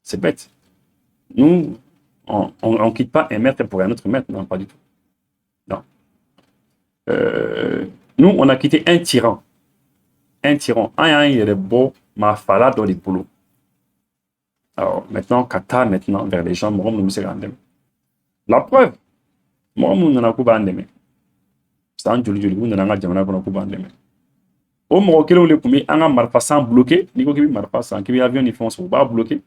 C'est bête. Nous, on ne quitte pas un maître pour un autre maître. Non, pas du tout. Non. Nous, on a quitté un tyran. Un tyran. Il est beau, ma fala dans les boulots. Alors, maintenant, Kata, maintenant, vers les gens, moi, nous sommes la preuve, moi, nous n'avons pas de c'est un joli, nous n'avons pas de au Maroc, on a marfa sans bloquer. Nico qui marfa sans qui avion, ils font son bas bloqué.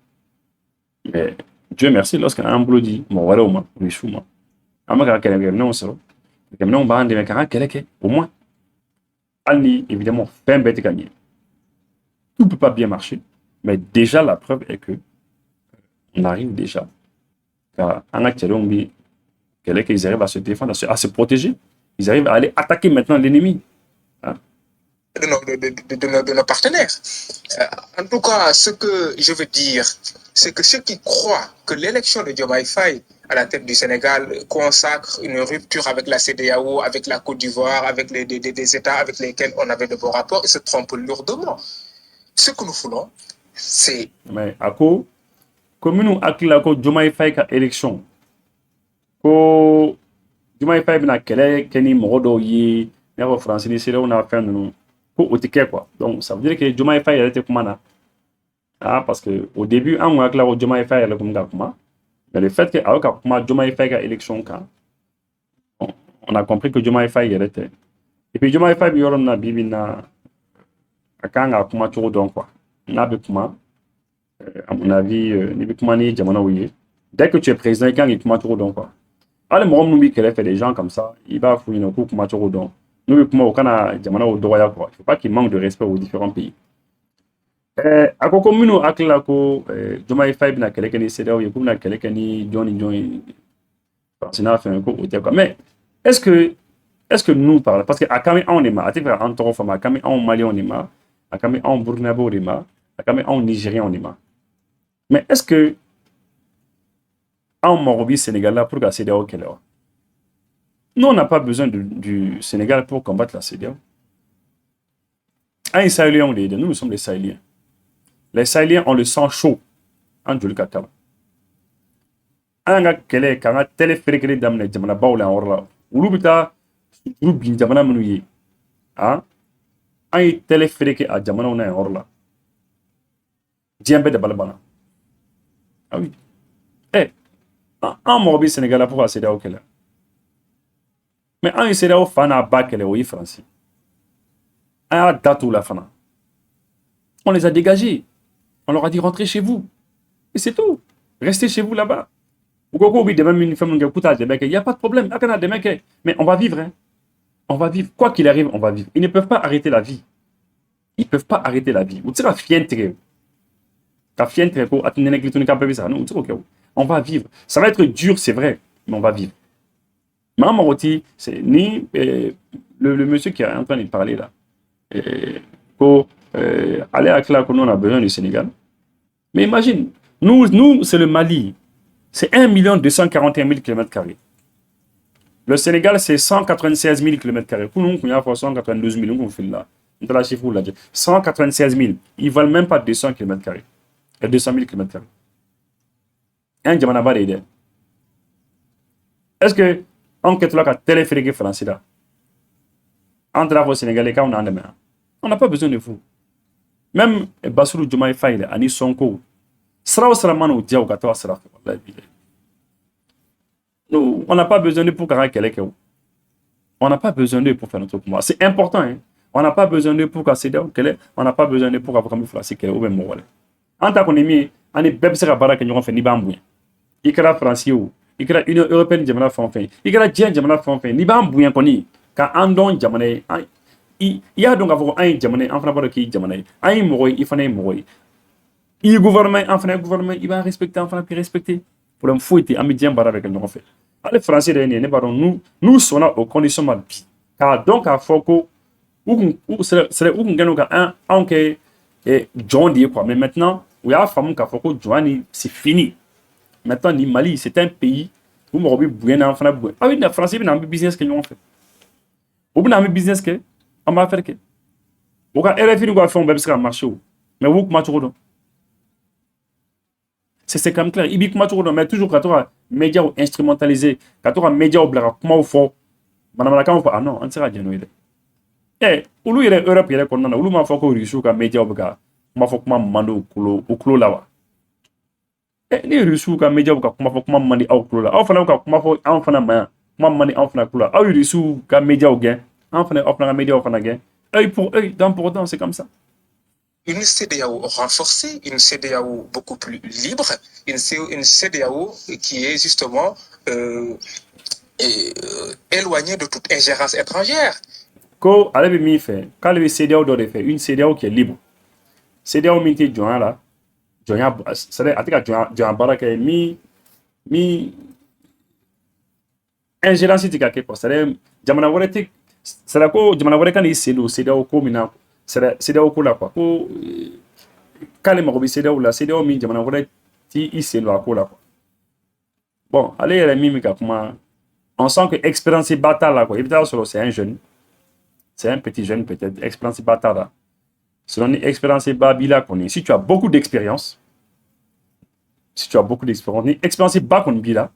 Mais Dieu merci, lorsqu'un amboulot dit, mon voilà au moins, oui, chou, moi. Amaga Kelek, non, ça. Le camion bande de Kara Kelek, au moins. Alni, évidemment, fin bête gagné. Tout ne peut pas bien marcher, mais déjà la preuve est que on arrive déjà. Car en actuellement, Kelek, ils arrivent à se défendre, à se protéger. Ils arrivent à aller attaquer maintenant l'ennemi. Hein? De nos partenaires. En tout cas, ce que je veux dire, c'est que ceux qui croient que l'élection de Diomaye Faye à la tête du Sénégal consacre une rupture avec la CEDEAO, avec la Côte d'Ivoire, avec des États avec lesquels on avait de bons rapports, ils se trompent lourdement. Ce que nous voulons, c'est... Mais à quoi comme nous avons Diomaye Faye à l'élection, Diomaye Faye n'a qu'elle Morodo yi, n'a français ni c'est on a fait nous. Quoi. Donc, ça veut dire que Diomaye Faye a été comme ça. Ah, parce qu'au début, on a clairement Diomaye Faye a été comme ça. Mais le fait que Diomaye Faye a élection, on a compris que Diomaye Faye a été. Et puis Diomaye Faye, il y a un bibi na quand a comme tout donc quoi. Na bikuma, à mon avis, ni bikuma ni Djamana ouye. Dès que tu es président, quand il comme tout donc quoi. Alors, moi, nous, qu'il fait des gens comme ça, il va fouiller nos coups comme tout donc. Nous, au Canada, il ne faut pas qu'il manque de respect aux différents pays. À quoi comme nous, à quoi Diomaye Faye n'a quelqu'un qui s'est il y a quelqu'un qui Johnny, mais est-ce que nous parlons parce que à Kami on est marre, à travers un tour à Kami en Mali on est marre, à Kami en Burkina Faso on est marre, à Kami en Nigeria on est marre. Mais est-ce que en Morobi Sénégal là pour la CEDEAO quelle heure? Nous, on n'a pas besoin du Sénégal pour combattre la CEDEAO. Un Sahélien, on est nous sommes les Sahéliens. Les Sahéliens ont le sang chaud. En Djoli Kakaba. Un gars qui est quand un téléphérique d'amener Djamana Baoula en Orla. Oulubita, Oulubin Djamana Menouye. Un téléphérique à Djamana en Orla. Djembe de Balabana. Ah oui. Un Morobi Sénégal pour la CEDEAO quelle heure? Mais un CEDEAO fana bakele oui français. Un datou la fana. On les a dégagés. On leur a dit rentrez chez vous. Et c'est tout. Restez chez vous là-bas. Ou quoi, il n'y a pas de problème. Mais on va vivre. Hein. On va vivre. Quoi qu'il arrive, on va vivre. Ils ne peuvent pas arrêter la vie. Ils ne peuvent pas arrêter la vie. On va vivre. Ça va être dur, c'est vrai, mais on va vivre. Maman Roti, c'est ni le monsieur qui est en train de parler là. Pour aller à Cla, qu'on a besoin du Sénégal. Mais imagine, nous c'est le Mali. C'est 1 241 000 km². Le Sénégal, c'est 196 000 km². Pour nous, on a 192 000, on fait là. 196 000. Ils ne valent même pas 200 km². 200 000 km². Un diamant d'idée. Est-ce que on est là qu'à téléphérique français là? Entre les Sénégalais, quand on n'a pas besoin de vous. Même Bassirou Diomaye Faye, Ani Sonko, nous, on n'a pas besoin de pour carrer quelqu'un. On n'a pas besoin de pour faire notre combat. C'est important. Hein? On n'a pas besoin de pour casser d'eux. On n'a pas besoin de pour avoir comme français qu'elle ou même moi. En tant qu'on est mis, on est bébé c'est la barre que nous avons fait ni bambouin. Il y a français ou il y a une européenne jamana fanfin. Il y a djien jamana fanfin. Ni bambouin koni. Quand andon jamane, il y a donc avoir un jamane en France qui jamane. Un mourir, il faut un mourir. Il gouvernement, en France gouvernement, il va respecter, en France puis respecter. Pour un fouetter, un médian barre avec le nom fait. Les Français nous sommes aux conditions de vie. Car donc à Foko, c'est où qu'on gagne un que John dit quoi. Mais maintenant, il y a femme qui a Foko, John, c'est fini. Maintenant, le Mali, c'est un pays où on a bien en France. Ah oui, les Français, ils ont un business qu'ils ont fait. Ils ont un business qu'ils ont fait. Ils ont RFI, nous avons fait un business marché. Mais où comment tu vois? C'est comme clair. Il dit que mais toujours quand tu as médias instrumentalisés, quand tu as médias obligatoires, comment on fait? Ah non, on ne sera pas bien. Eh, où il y a Europe, il y a qu'on a, où ma faut qu'on réussisse à médias obligatoires, ma faut qu'on mande au clos là. Eh, les réussissent à médias obligatoires, ma faut qu'on mande au clos là. Enfin, ma faut enfin ma, ma mande enfin clos là. Ah, ils réussissent à médias au gain, enfin médias enfin gain. Œil pour œil, dent pour dent, c'est comme ça. Une CEDEAO renforcée, une CEDEAO beaucoup plus libre, une CEDEAO qui est justement éloignée de toute ingérence étrangère. Quand elle fait, quand le CEDEAO doit faire une CEDEAO qui est libre, CEDEAO miti joint là, joint, c'est-à-dire joint baraka mi ingérence c'est quelque chose. C'est-à-dire jamana wareti, c'est-à-dire que jamana wareti quand il CEDEAO communal. C'est au là quoi. Quand les Marobi CEDEAO là, CEDEAO mi jamana wala ti ici là quoi. Bon, allez les mimika comment on sent que expérience bataille là quoi. Évidemment c'est un jeune. C'est un petit jeune peut-être expérience bataille là. Selon l'expérience babila qu'on est. Si tu as beaucoup d'expérience, expérience ba qu'on bila.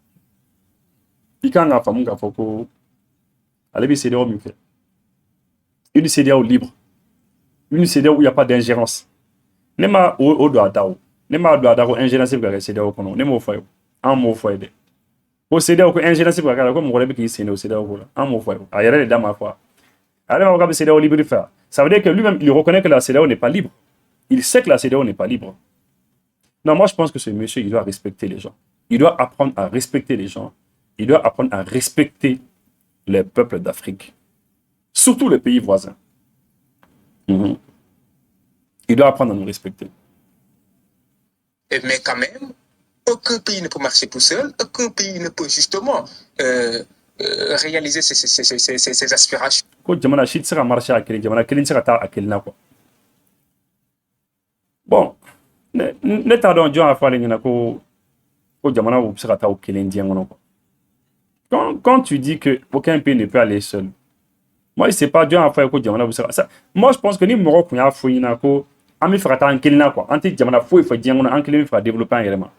Il quand a famu ka foko allez bi CEDEAO mi fait. Une CEDEAO libre. Une CEDEAO où il n'y a pas d'ingérence. Nema au doigt d'ao. Nema doigt d'ao ingérence pour la CEDEAO kono. Nema au foyer. Un mot foyer. Au CEDEAO ko ingérence pour la comme on regarde qui c'est au CEDEAO là. Un mot foyer. Ailleurs les dames à fois. Alors on regarde CEDEAO libre de faire. Ça veut dire que lui-même il reconnaît que la CEDEAO n'est pas libre. Il sait que la CEDEAO n'est pas libre. Non, moi je pense que ce monsieur il doit respecter les gens. Il doit apprendre à respecter les gens. Il doit apprendre à respecter les peuples d'Afrique. Surtout les pays voisins. Il doit apprendre à nous respecter. Mais quand même, aucun pays ne peut marcher tout seul, aucun pays ne peut justement réaliser ses aspirations. Bon, quand tu dis qu'aucun pays ne peut aller seul, moi, c'est pas Dieu à faire ça. Moi, je pense que ni Maroc, il faut ami frata en kelina quoi. Anti jamana faut il faut dire on en kelina faut développer un élément.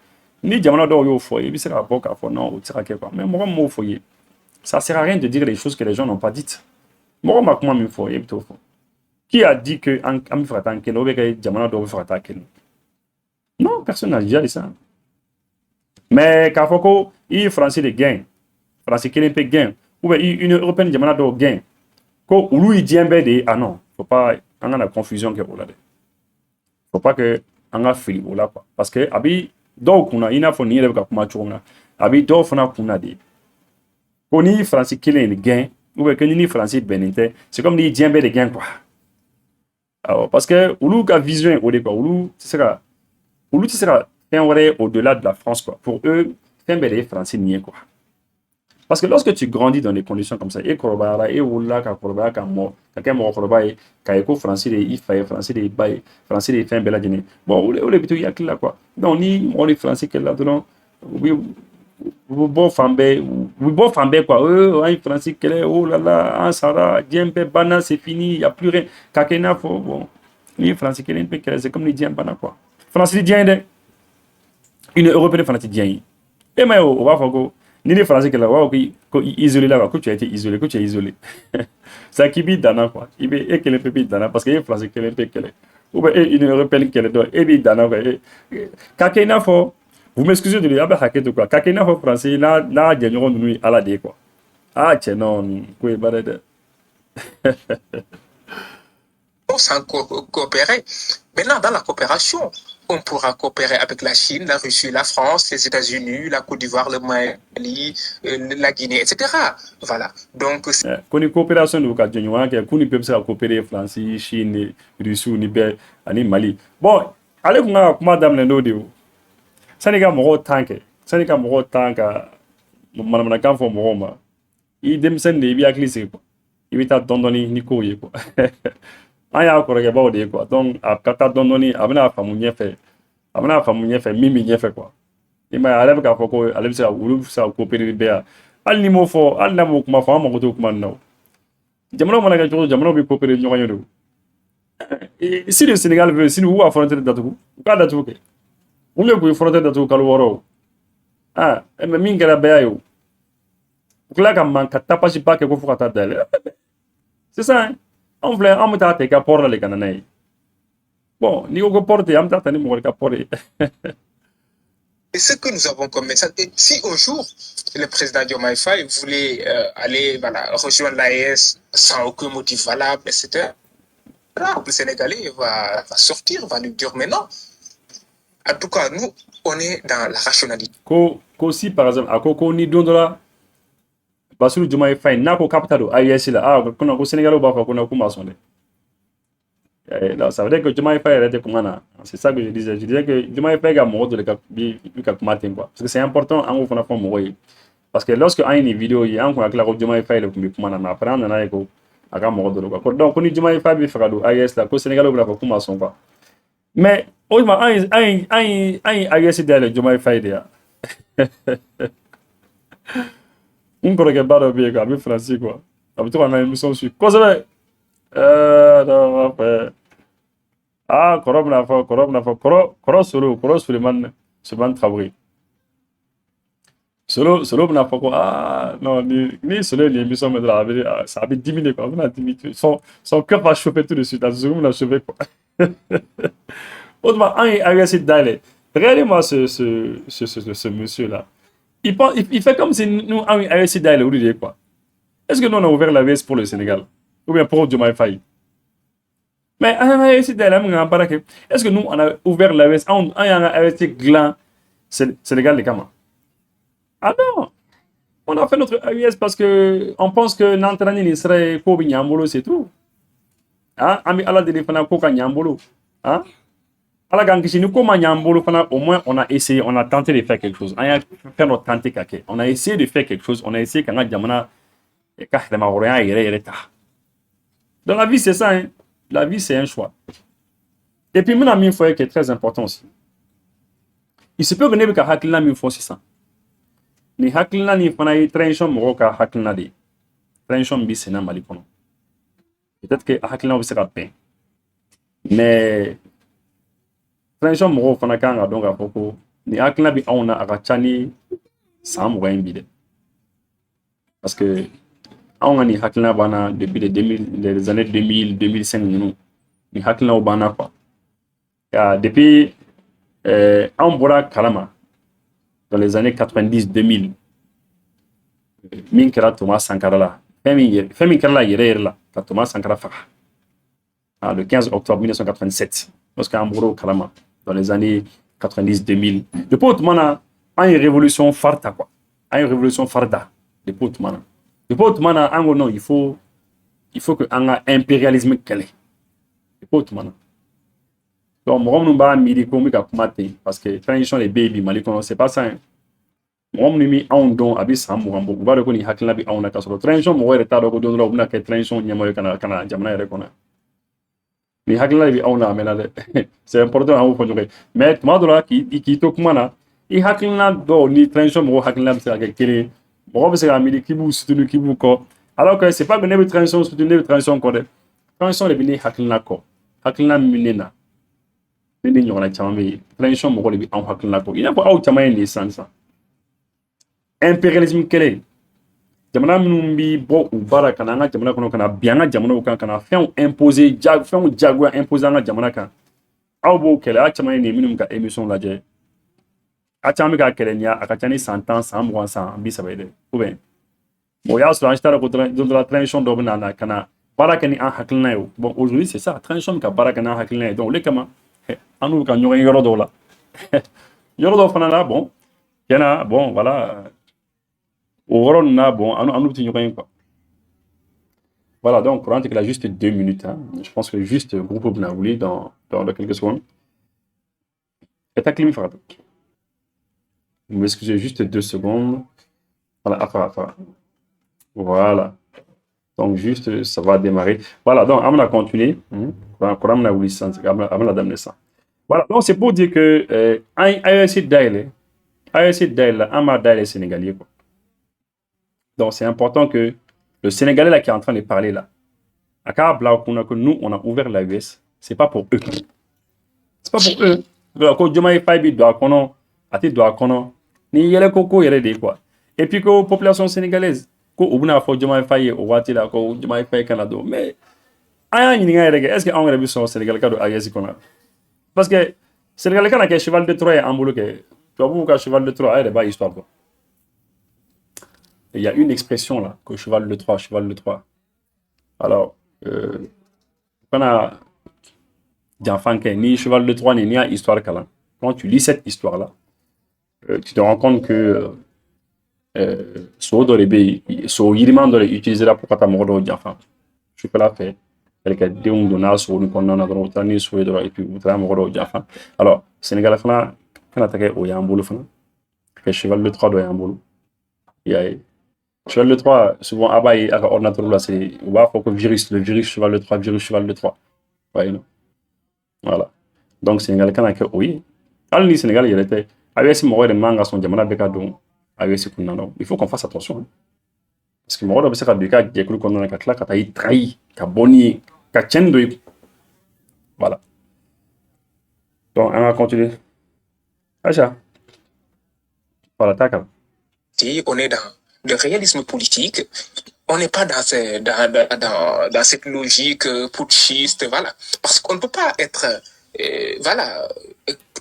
Ni jamana do yo faut, il sera pas qu'à non, ou sera quoi. Mais moi, mon foyer. Ça sert à rien de dire les choses que les gens n'ont pas dites. Moi, ma comment me foyer plutôt. Qui a dit que ami frata en kelina, ou que jamana do frata kelina? Non, personne n'a déjà dit ça. Mais quand faut il français de gain. Français kelina peut gain. Ou bien une européenne jamana do gain. Ko ulu il dit ah non, faut pas on a la confusion que là. Faut pas que on a fait là quoi parce que abi donc on a ina fo ni le ka kuma chona Abi dɔw fana kunna de ko ni Faransi kelen de gɛn ou bien que ni Faransi bɛnnen tɛ c'est comme ni diɲɛ bɛɛ de gɛn quoi awɔ parce que olu ka vision ye o de quoi olu tɛ se ka fɛn wɛrɛ ye au-delà de la France quoi pour eux fɛn bɛɛ de ye Faransi nin ye quoi parce que lorsque tu grandis dans des conditions comme ça e kɔrɔbayara e wolola ka kɔrɔbaya ka mɔ ka kɛ mɔgɔkɔrɔba ye k'a ye ko Faransi de ye i fa ye Faransi de ye i ba ye Faransi de ye fɛn bɛɛ lajɛlen bon o de bɛ to i hakili la quoi donc ni mɔgɔ ni Faransi kɛlɛla dɔrɔn u bɛ bɔ fan bɛɛ quoi an ye Faransi kɛlɛ oh là là an sara diɲɛ bɛɛ banna c'est fini y a plus rien k'a kɛ i n'a fɔ bon ni ye Faransi kelen bɛ kɛlɛ c'est comme ni diɲɛ banna quoi Faransi tɛ diɲɛ ye dɛ Union européenne fana tɛ diɲɛ ye e ma ye o b'a fɔ ko ni ne Faransi kɛlɛ o b'a fɔ ko isolé la quoi ko tu as été isolé ko tu es isolé c'est k'i b'i danna quoi i bɛ e kelen pe b'i danna parce que e ye Faransi kelen pe kɛlɛ ou bien e Union européenne kɛlɛ dɔn e b'i danna quoi k'a kɛ i n'a fɔ vous m'excusez de dire, quoi. Kakena faut français, n'a gagné nous à la dé quoi. Ah, tiens, non, quoi, barade. Sans coopérer. Maintenant, dans la coopération, on pourra coopérer avec la Chine, la Russie, la France, les États-Unis, la Côte d'Ivoire, le Mali, la Guinée, etc. Voilà. Donc, quand une coopération de Kajunwa, qu'on ne peut pas coopérer France, Chine, Russie, Nibé, et Mali. Bon, allez, madame Lendo. Sénégal mɔgɔw tan kɛ Sénégal mɔgɔw tan ka manamanakan fɔ mɔgɔw ma i denmisɛnnin de i b'i hakili sigi quoi i bɛ taa dɔndɔni ni kow ye quoi an y'a kɔrɔkɛbaw de ye quoi donc a ka taa dɔndɔni a bɛna faamu ɲɛfɛ min bɛ ɲɛfɛ quoi i m'a ye ale bɛ k'a fɔ ko ale bɛ se ka olu bɛ se ka coopérer bɛɛ yan hali ni m'o fɔ hali n'a m'o kuma fɔ an mago t'o kuma nin na o jamanaw mana kɛ cogo jamanaw bɛ coopérer ɲɔgɔn ye de si le Sénégal veut si nous b'a frontière datugu u k'a datugu kɛ ou bien que frontière datugu kalo wɔɔrɔ ah mais min kɛra bɛɛ ye o u tila ka man ka tapage ba kɛ ko fo ka taa dayɛlɛ c'est ça hein anw filɛ an bɛ taa ta i ka port la de ka na n'a ye bon n'i ko ko port tɛ an bɛ taa ta ni mɔgɔ de ka port ye Et ce que nous avons comme message, et si un jour le président Diomaye Faye voulait aller rejoindre l'AES sans aucun motif valable, etc., le Sénégalais va sortir, va lui dire mais non. En tout cas, nous, on est dans la rationalité. Si par exemple, à Koko ni Dondola, Bassirou Diomaye Faye n'a qu'au capital AES là, au Sénégal, on va faire qu'on a commencé. Ça veut dire que Diomaye Faye était comme ça. C'est ça que je disais. Je disais que Diomaye Faye a mort de le matin quoi. Parce que c'est important en gros qu'on mourir. Parce que lorsque on a une vidéo, il y a un qu'on a Diomaye Faye le comme on a appris on a écho à mort de le quoi. Donc on dit Diomaye Faye il fera du AES là, au Sénégal on va faire comme ça quoi. Mais aujourd'hui un AES derrière Diomaye Faye là. On croit que barre bien quoi, bien français quoi. Avec toi on a une émission sur quoi ça non après ah corona solo Suleiman Traoré solo na fa ko ah non ni solo ni émission mais là ça avait diminué quoi on a diminué son cœur va choper tout de suite la seconde l'a chauffé quoi autrement un réussi d'aller regardez-moi ce monsieur là il fait comme si nous un réussi d'aller ou dire quoi est-ce que nous on a ouvert la VS pour le Sénégal ou bien pour Diomaye Faye mais est-ce que nous on a ouvert la VS on a investi gland Sénégal les camas ah non on a fait notre AES parce que on pense que n'entraîner il serait Kobe Nyambolo c'est tout ah ami ala de fana Koka Nyambolo hein ala gankishi ni Koma Nyambolo fana au moins on a essayé on a tenté de faire quelque chose on a fait notre tenté kake on a essayé de faire quelque chose on a essayé quand jamana dans la vie c'est ça hein? La vie c'est un choix et puis mon ami il faut qui est très important aussi il se peut que ne ka hakilna mi faut c'est ça ni hakilna ni fana yi transition mo ka hakilna de transition bi c'est na mali kono peut-être que hakilna bi sera pein mais transition mo fana ka nga donc apoko ni hakilna bi on a akachani sam mo bi de parce que on a ni hakilna bana depuis les années 2000 2005 nous ni hakilna bana quoi depuis on bora kalama dans les années 90 2000 min kera Thomas Sankara là femi kera yere là Thomas Sankara fa le 15 octobre 1987 lorsque on bora kalama dans les années 90 2000 depuis on a une révolution farta quoi une révolution farda de Poutmana. De Poutmana, non, il faut que un impérialisme calé. De Poutmana. Donc, moi, je vais midi comme parce que transition les baby mali c'est pas ça. Moi, je vais un don à bis hambo hambo. On va reconnaître hakla bi on a kasoro. Transition moi retard ko don la que transition nyamo kana jamana rekona. Ni hakla bi on a mais c'est important à vous faire. Mais moi de là qui to kumana i hakla do ni transition moi hakla c'est avec kele. Moi c'est midi qui vous soutenu qui vous ko. Alors que c'est pas que ne transition soutenu transition ko de. Transition les bini hakla ko. Hakla minena. Ni ñogona chambe transition mo ko bi en hakla ko. Ina ko aw chamay ni sansa. Impérialisme kele. Jamana minnu bi bɔ u baara kana an ka jamana kɔnɔ kana bi an ka jamanaw kan kana fɛnw imposer fɛnw jagoya imposer an ka jamana kan aw b'o kɛlɛ a caman ye nin minnu ka émission lajɛ a caman bɛ ka kɛlɛ nin a ka ca ni san 10 san 20 san 30 ye dɛ ou bien bon o y'a sɔrɔ an taara ko don dɔ la transition dɔ bɛ na ka na baara kɛ ni an hakilina ye bon aujourd'hui c'est ça transition bɛ ka baara kɛ ni an hakilina ye donc o de kama an n'u ka ɲɔgɔn ye yɔrɔ dɔw la yɔrɔ dɔw fana la bon tiɲɛna bon voilà. Au bon, un petit quoi. Voilà, donc, pour qu'il a juste 2 minutes. Hein. Je pense que juste groupe Bnaouli dans quelques secondes. Et ta clim frappe. Vous m'excusez juste 2 secondes. Voilà, voilà. Donc, juste, ça va démarrer. Voilà, donc, on va continuer. Voilà, donc, c'est pour dire que AEC Daile, Ama Daile Sénégalais, quoi. Donc, c'est important que le Sénégalais là qui est en train de parler là, que nous, on a ouvert l'AES, c'est pas pour eux. C'est pas pour eux. Et puis que la population sénégalaise, mais est-ce qu'on a vu son Sénégalais de AES parce que Sénégalais quand il y a cheval de Troie en boulot que tu as cheval de Troie, il y a histoire. Il y a une expression là, que cheval de Troie. Alors, quand on a des enfants qui ni cheval de Troie, ni histoire qu'elle. Quand tu lis cette histoire-là, tu te rends compte que so yiriman do utiliser la pour ta mort d'enfant. Je peux la faire. Quelqu'un déon donna so nous qu'on a dans tani so et puis ta mort d'enfant. Alors, Sénégal fana quand attaquer au yambolo fana. Que cheval de Troie do yambolo. Cheval de Troie, souvent, avec ordinateur, là, c'est, on va faire que le virus, cheval de Troie. Ouais, non. Voilà. Donc, Sénégal, quand on a oui. Alors, le Sénégal, il était, avec ce mot de manga, son diamant, avec ce qu'on a, il faut qu'on fasse attention. Hein. Parce que moi, c'est que cas, j'ai cru qu'on a trahi, qu'a boni, qu'a tient de. Voilà. Donc, on va continuer. Acha. Voilà, d'accord. On est dans le réalisme politique, on n'est pas dans cette logique putschiste, voilà. Parce qu'on ne peut pas être,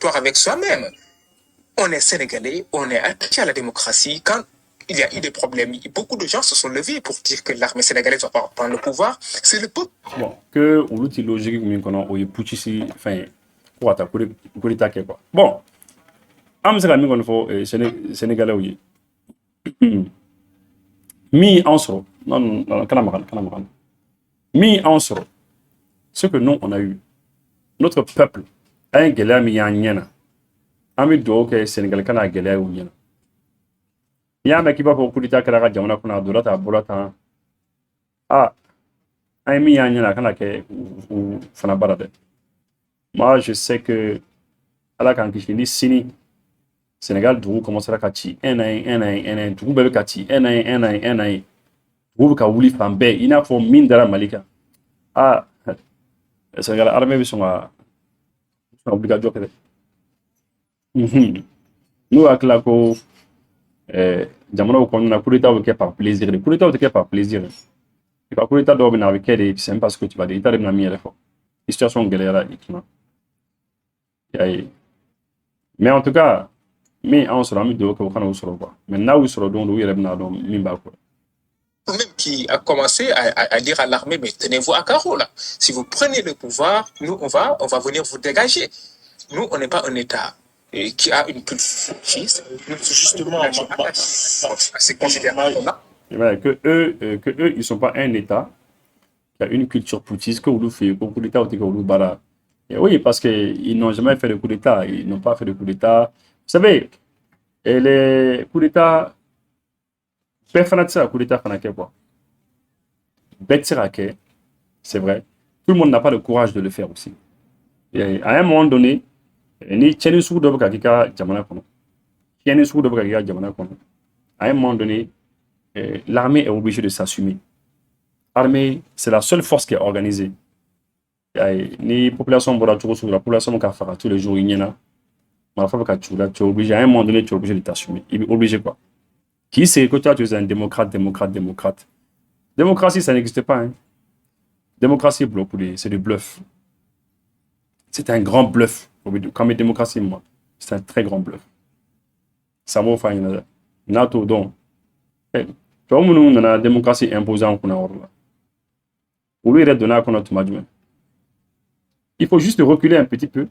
toi avec soi-même. On est sénégalais, on est attaché à la démocratie. Quand il y a eu des problèmes, beaucoup de gens se sont levés pour dire que l'armée sénégalaise va pas prendre le pouvoir. C'est le peuple. Bon, que l'outil logique, on est putschiste, enfin, quoi. Bon, Sénégalais, oui. Mi ansoro, non, kanamaran. Mi ansoro, ce que nous on a eu, notre peuple a un guélé mi yanyena, ami do que Sénégal kana guélé ou yena. Yama qui va pour kulita kara jamana kuna dolata bolata. Ah, un mi yanyena kana ke ou fana barade. Moi je sais que à la quand je dis sini. Sénégal, Dougou commencera à kati, un, Dougou bébé kati, un, Dougou ka wuli fambe, il n'a pas mine de la Malika. Ah, Sénégal, l'armée, sont obligatoires. Nous, à Klako, Jamano, on a coup d'état par plaisir. Le coup d'état par plaisir. Et par coup d'état d'ordre avec elle, c'est parce que tu vas dire, tu as mis à l'effort. Situation galère, mais en tout cas, mais on sera mis de quoi. Mais là où sera donc où il même qui a commencé à dire à l'armée, mais tenez-vous à carreau là. Si vous prenez le pouvoir, nous on va venir vous dégager. Nous on n'est pas un État et qui a une culture fils, Justement, assez considérable. Et voilà, que eux, ils sont pas un État qui a une culture putschiste que vous fait, que coup d'État ou que vous bara. Et oui, parce qu'ils n'ont jamais fait de coup d'État, ils n'ont pas fait de coup d'État. Vous savez, et les coups d'État, personne n'a coup d'État, quoi. Bête c'est vrai. Tout le monde n'a pas le courage de le faire aussi. Et à un moment donné, ni tieni sugu dɔ bɛ ka k'i ka jamana kɔnɔ tiɲɛni sugu dɔ bɛ ka k'i ka jamana kɔnɔ à un moment donné l'armée est obligée de s'assumer. L'armée, c'est la seule force qui est organisée. Ni population bɔra cogo sugu la population ka faga tous les jours i ɲɛna marifa bɛ ka ci u la tu es obligé à un moment donné tu es obligé de t'assumer i bɛ obligé quoi k'i sigi ko tu es un démocrate. Démocratie ça n'existe pas hein. Démocratie c'est du bluff. C'est un grand bluff. Comme la démocratie, moi, c'est un très grand bluff. Ça m'a fait une NATO donc. Tu vois, nous avons la démocratie imposée en Kona. Au lieu de donner à Kona Toumadjoumen. Il faut juste reculer un petit peu.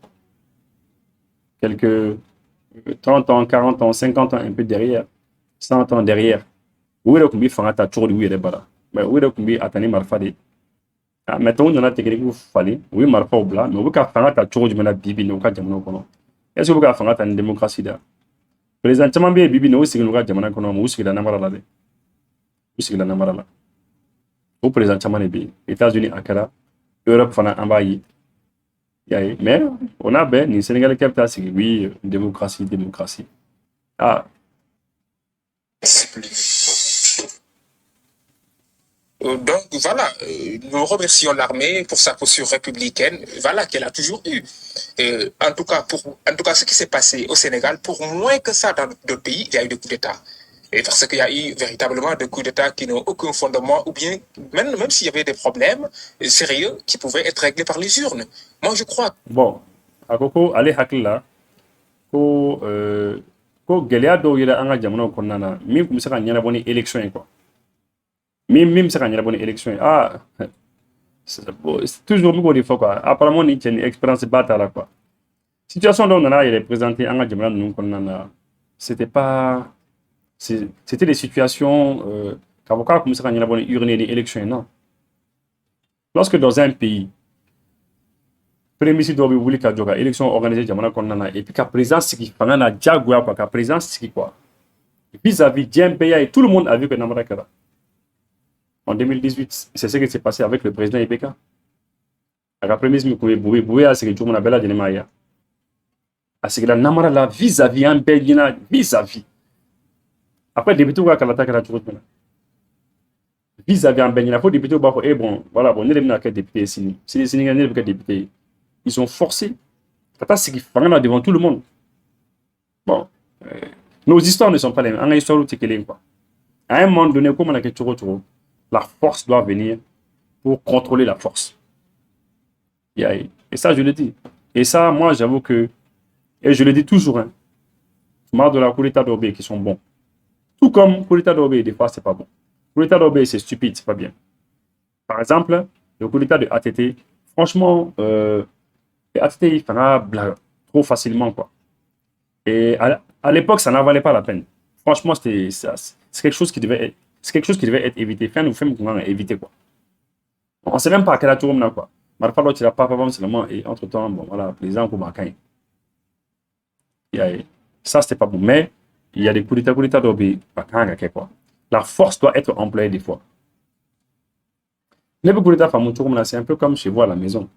Quelques 30 ans, 40 ans, 50 ans, un peu derrière. 100 ans derrière. Où est-ce qu'on fait un tour de où il est bas? Mais où est-ce qu'on fait attendre Marfade? Maintenant, on a technique où fallait, oui, marfa au blanc, mais on veut qu'à faire un tour du mana bibi, nous qu'à jamano kono. Est-ce que vous qu'à faire une démocratie là? Président Chamambé bibi, nous aussi nous qu'à jamano kono, nous aussi la namara là, aussi la namara là. Au président Chamambé, États-Unis, Ankara, Europe, fana envahi. Mais on a ben, ni Sénégal capital, c'est oui, démocratie. Ah. Donc voilà, nous remercions l'armée pour sa posture républicaine, voilà qu'elle a toujours eu. En tout cas, ce qui s'est passé au Sénégal, pour moins que ça dans d'autres pays, il y a eu des coups d'État. Et parce qu'il y a eu véritablement des coups d'État qui n'ont aucun fondement, ou bien même s'il y avait des problèmes sérieux qui pouvaient être réglés par les urnes. Moi, je crois. Bon, à Koko, allez hakila, ko Gelia do yela anga jamono konana, mi kumisa ka nyana boni élection quoi. Même ça quand il y a la bonne élection, c'est toujours beaucoup de fois quoi. Apparemment, il y a une expérience de bataille quoi. Situation dont on a il est présenté en Adjamala nous c'était pas, c'était des situations qu'avocat comme ça quand il y a la bonne urne des élections non. Lorsque dans un pays, premier ministre doit vouloir qu'il y ait une élection organisée Adjamala et puis qu'à présence ce qui pendant la diagua quoi, qu'à présence ce qui quoi. Vis-à-vis d'un pays et tout le monde a vu que Namara Kara. En 2018, c'est ce qui s'est passé avec le président IPK. Après, Boué a ce que tout le monde a dit. À ce que la Namara la vis-à-vis un Belgien, vis-à-vis. Après, député ou à Kalata Kalatourut. Vis-à-vis un Belgien, il faut député ou pas. Eh bon, voilà, bon, on est les députés ici. Si les Sénégalais ne députés, ils sont forcés. C'est ce qui fait devant tout le monde. Bon, nos histoires ne sont pas les mêmes. En histoire, c'est quoi. À un moment donné, comme on a quelque chose, la force doit venir pour contrôler la force. Et ça, je le dis. Et ça, moi, j'avoue que, et je le dis toujours, hein, je marre de la coup d'état d'Obé qui sont bons. Tout comme coup d'état d'Obé, des fois, c'est pas bon. Coup d'état d'Obé, c'est stupide, c'est pas bien. Par exemple, le coup d'état de ATT, franchement, ATT, il fera blague trop facilement, quoi. Et à l'époque, ça n'en valait pas la peine. Franchement, c'est quelque chose qui devait être. C'est quelque chose qui devait être évité. Nous faisons éviter quoi. On ne sait même pas à quel tour on a quoi. Marfa l'autre il a pas seulement et entre temps bon voilà les gens comme Akain. Ça c'était pas bon mais il y a des coups d'état d'obé quoi. La force doit être employée des fois. Les coups d'état c'est un peu comme chez vous à la maison.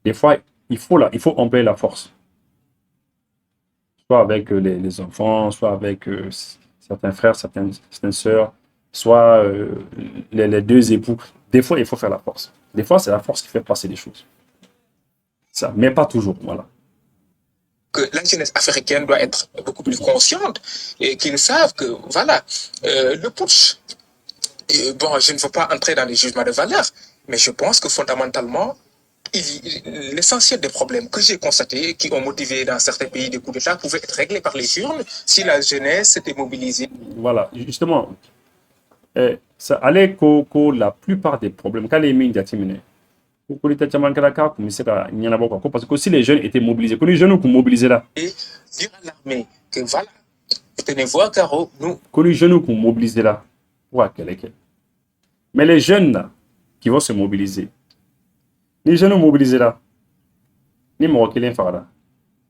Des fois il faut employer la force. Soit avec les enfants, soit avec certains frères, certaines sœurs. Soit les deux époux. Des fois, il faut faire la force. Des fois, c'est la force qui fait passer les choses. Ça, mais pas toujours, voilà. Que la jeunesse africaine doit être beaucoup plus consciente et qu'ils savent que, voilà, le putsch, bon, je ne veux pas entrer dans les jugements de valeur, mais je pense que fondamentalement, l'essentiel des problèmes que j'ai constatés, qui ont motivé dans certains pays des coups d'État, pouvaient être réglés par les urnes si la jeunesse s'était mobilisée. Voilà, justement. Ça allait que la plupart des problèmes, quand les mines d'Atimine, Coup d'État caman kɛra k'a kun bɛ se ka ɲɛnabɔ quoi. Parce que si les jeunes étaient mobilisés, que les jeunes kun mobilisés là. Et dire à l'armée que voilà, tenez voir Caro, nous. Que les jeunes kun mobilisés là. Ouais, mais les jeunes là, qui vont se mobiliser, les jeunes mobilisés là, ni mɔgɔ kelen fagara,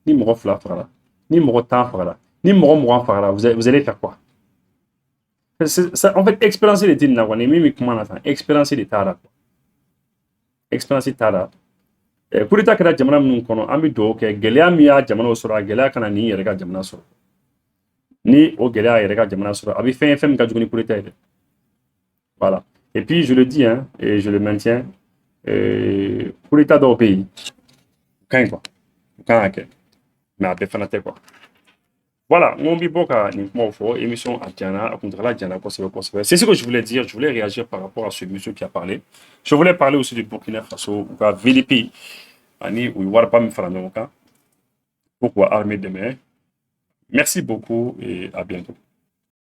ni mɔgɔ fila fagara, ni mɔgɔ 10 fagara, ni mɔgɔ 20 fagara, vous allez faire quoi? Ça, en fait, expérience de t'in na quoi, ni mi comment na tan, expérience de tara quoi. Expérience tara. Coup d'état kɛra jamana minnu kɔnɔ, an bɛ dugawu kɛ gɛlɛya min y'a jamana sɔrɔ, a gɛlɛya kana ni yɛrɛ ka jamana sɔrɔ. Ni o gɛlɛya yɛrɛ ka jamana sɔrɔ, a bɛ fɛn min ka jugu ni coup d'état yɛrɛ. Voilà. Et puis je le dis, hein, et je le maintiens, coup d'état dɔw bɛ yen, kan quoi, kan ka kɛ, mais a bɛɛ fana tɛ quoi. Voilà, on bɛ bɔ ka nin kumaw fɔ, émission a diana, a kuntagala diana kosɛbɛ kosɛbɛ. C'est ce que je voulais dire, je voulais réagir par rapport à ce monsieur qui a parlé. Je voulais parler aussi du Burkina Faso, u ka VDP, ani u ye wariba min fara ɲɔgɔn kan, pour k'u ka armée dɛmɛ. Merci beaucoup et à bientôt.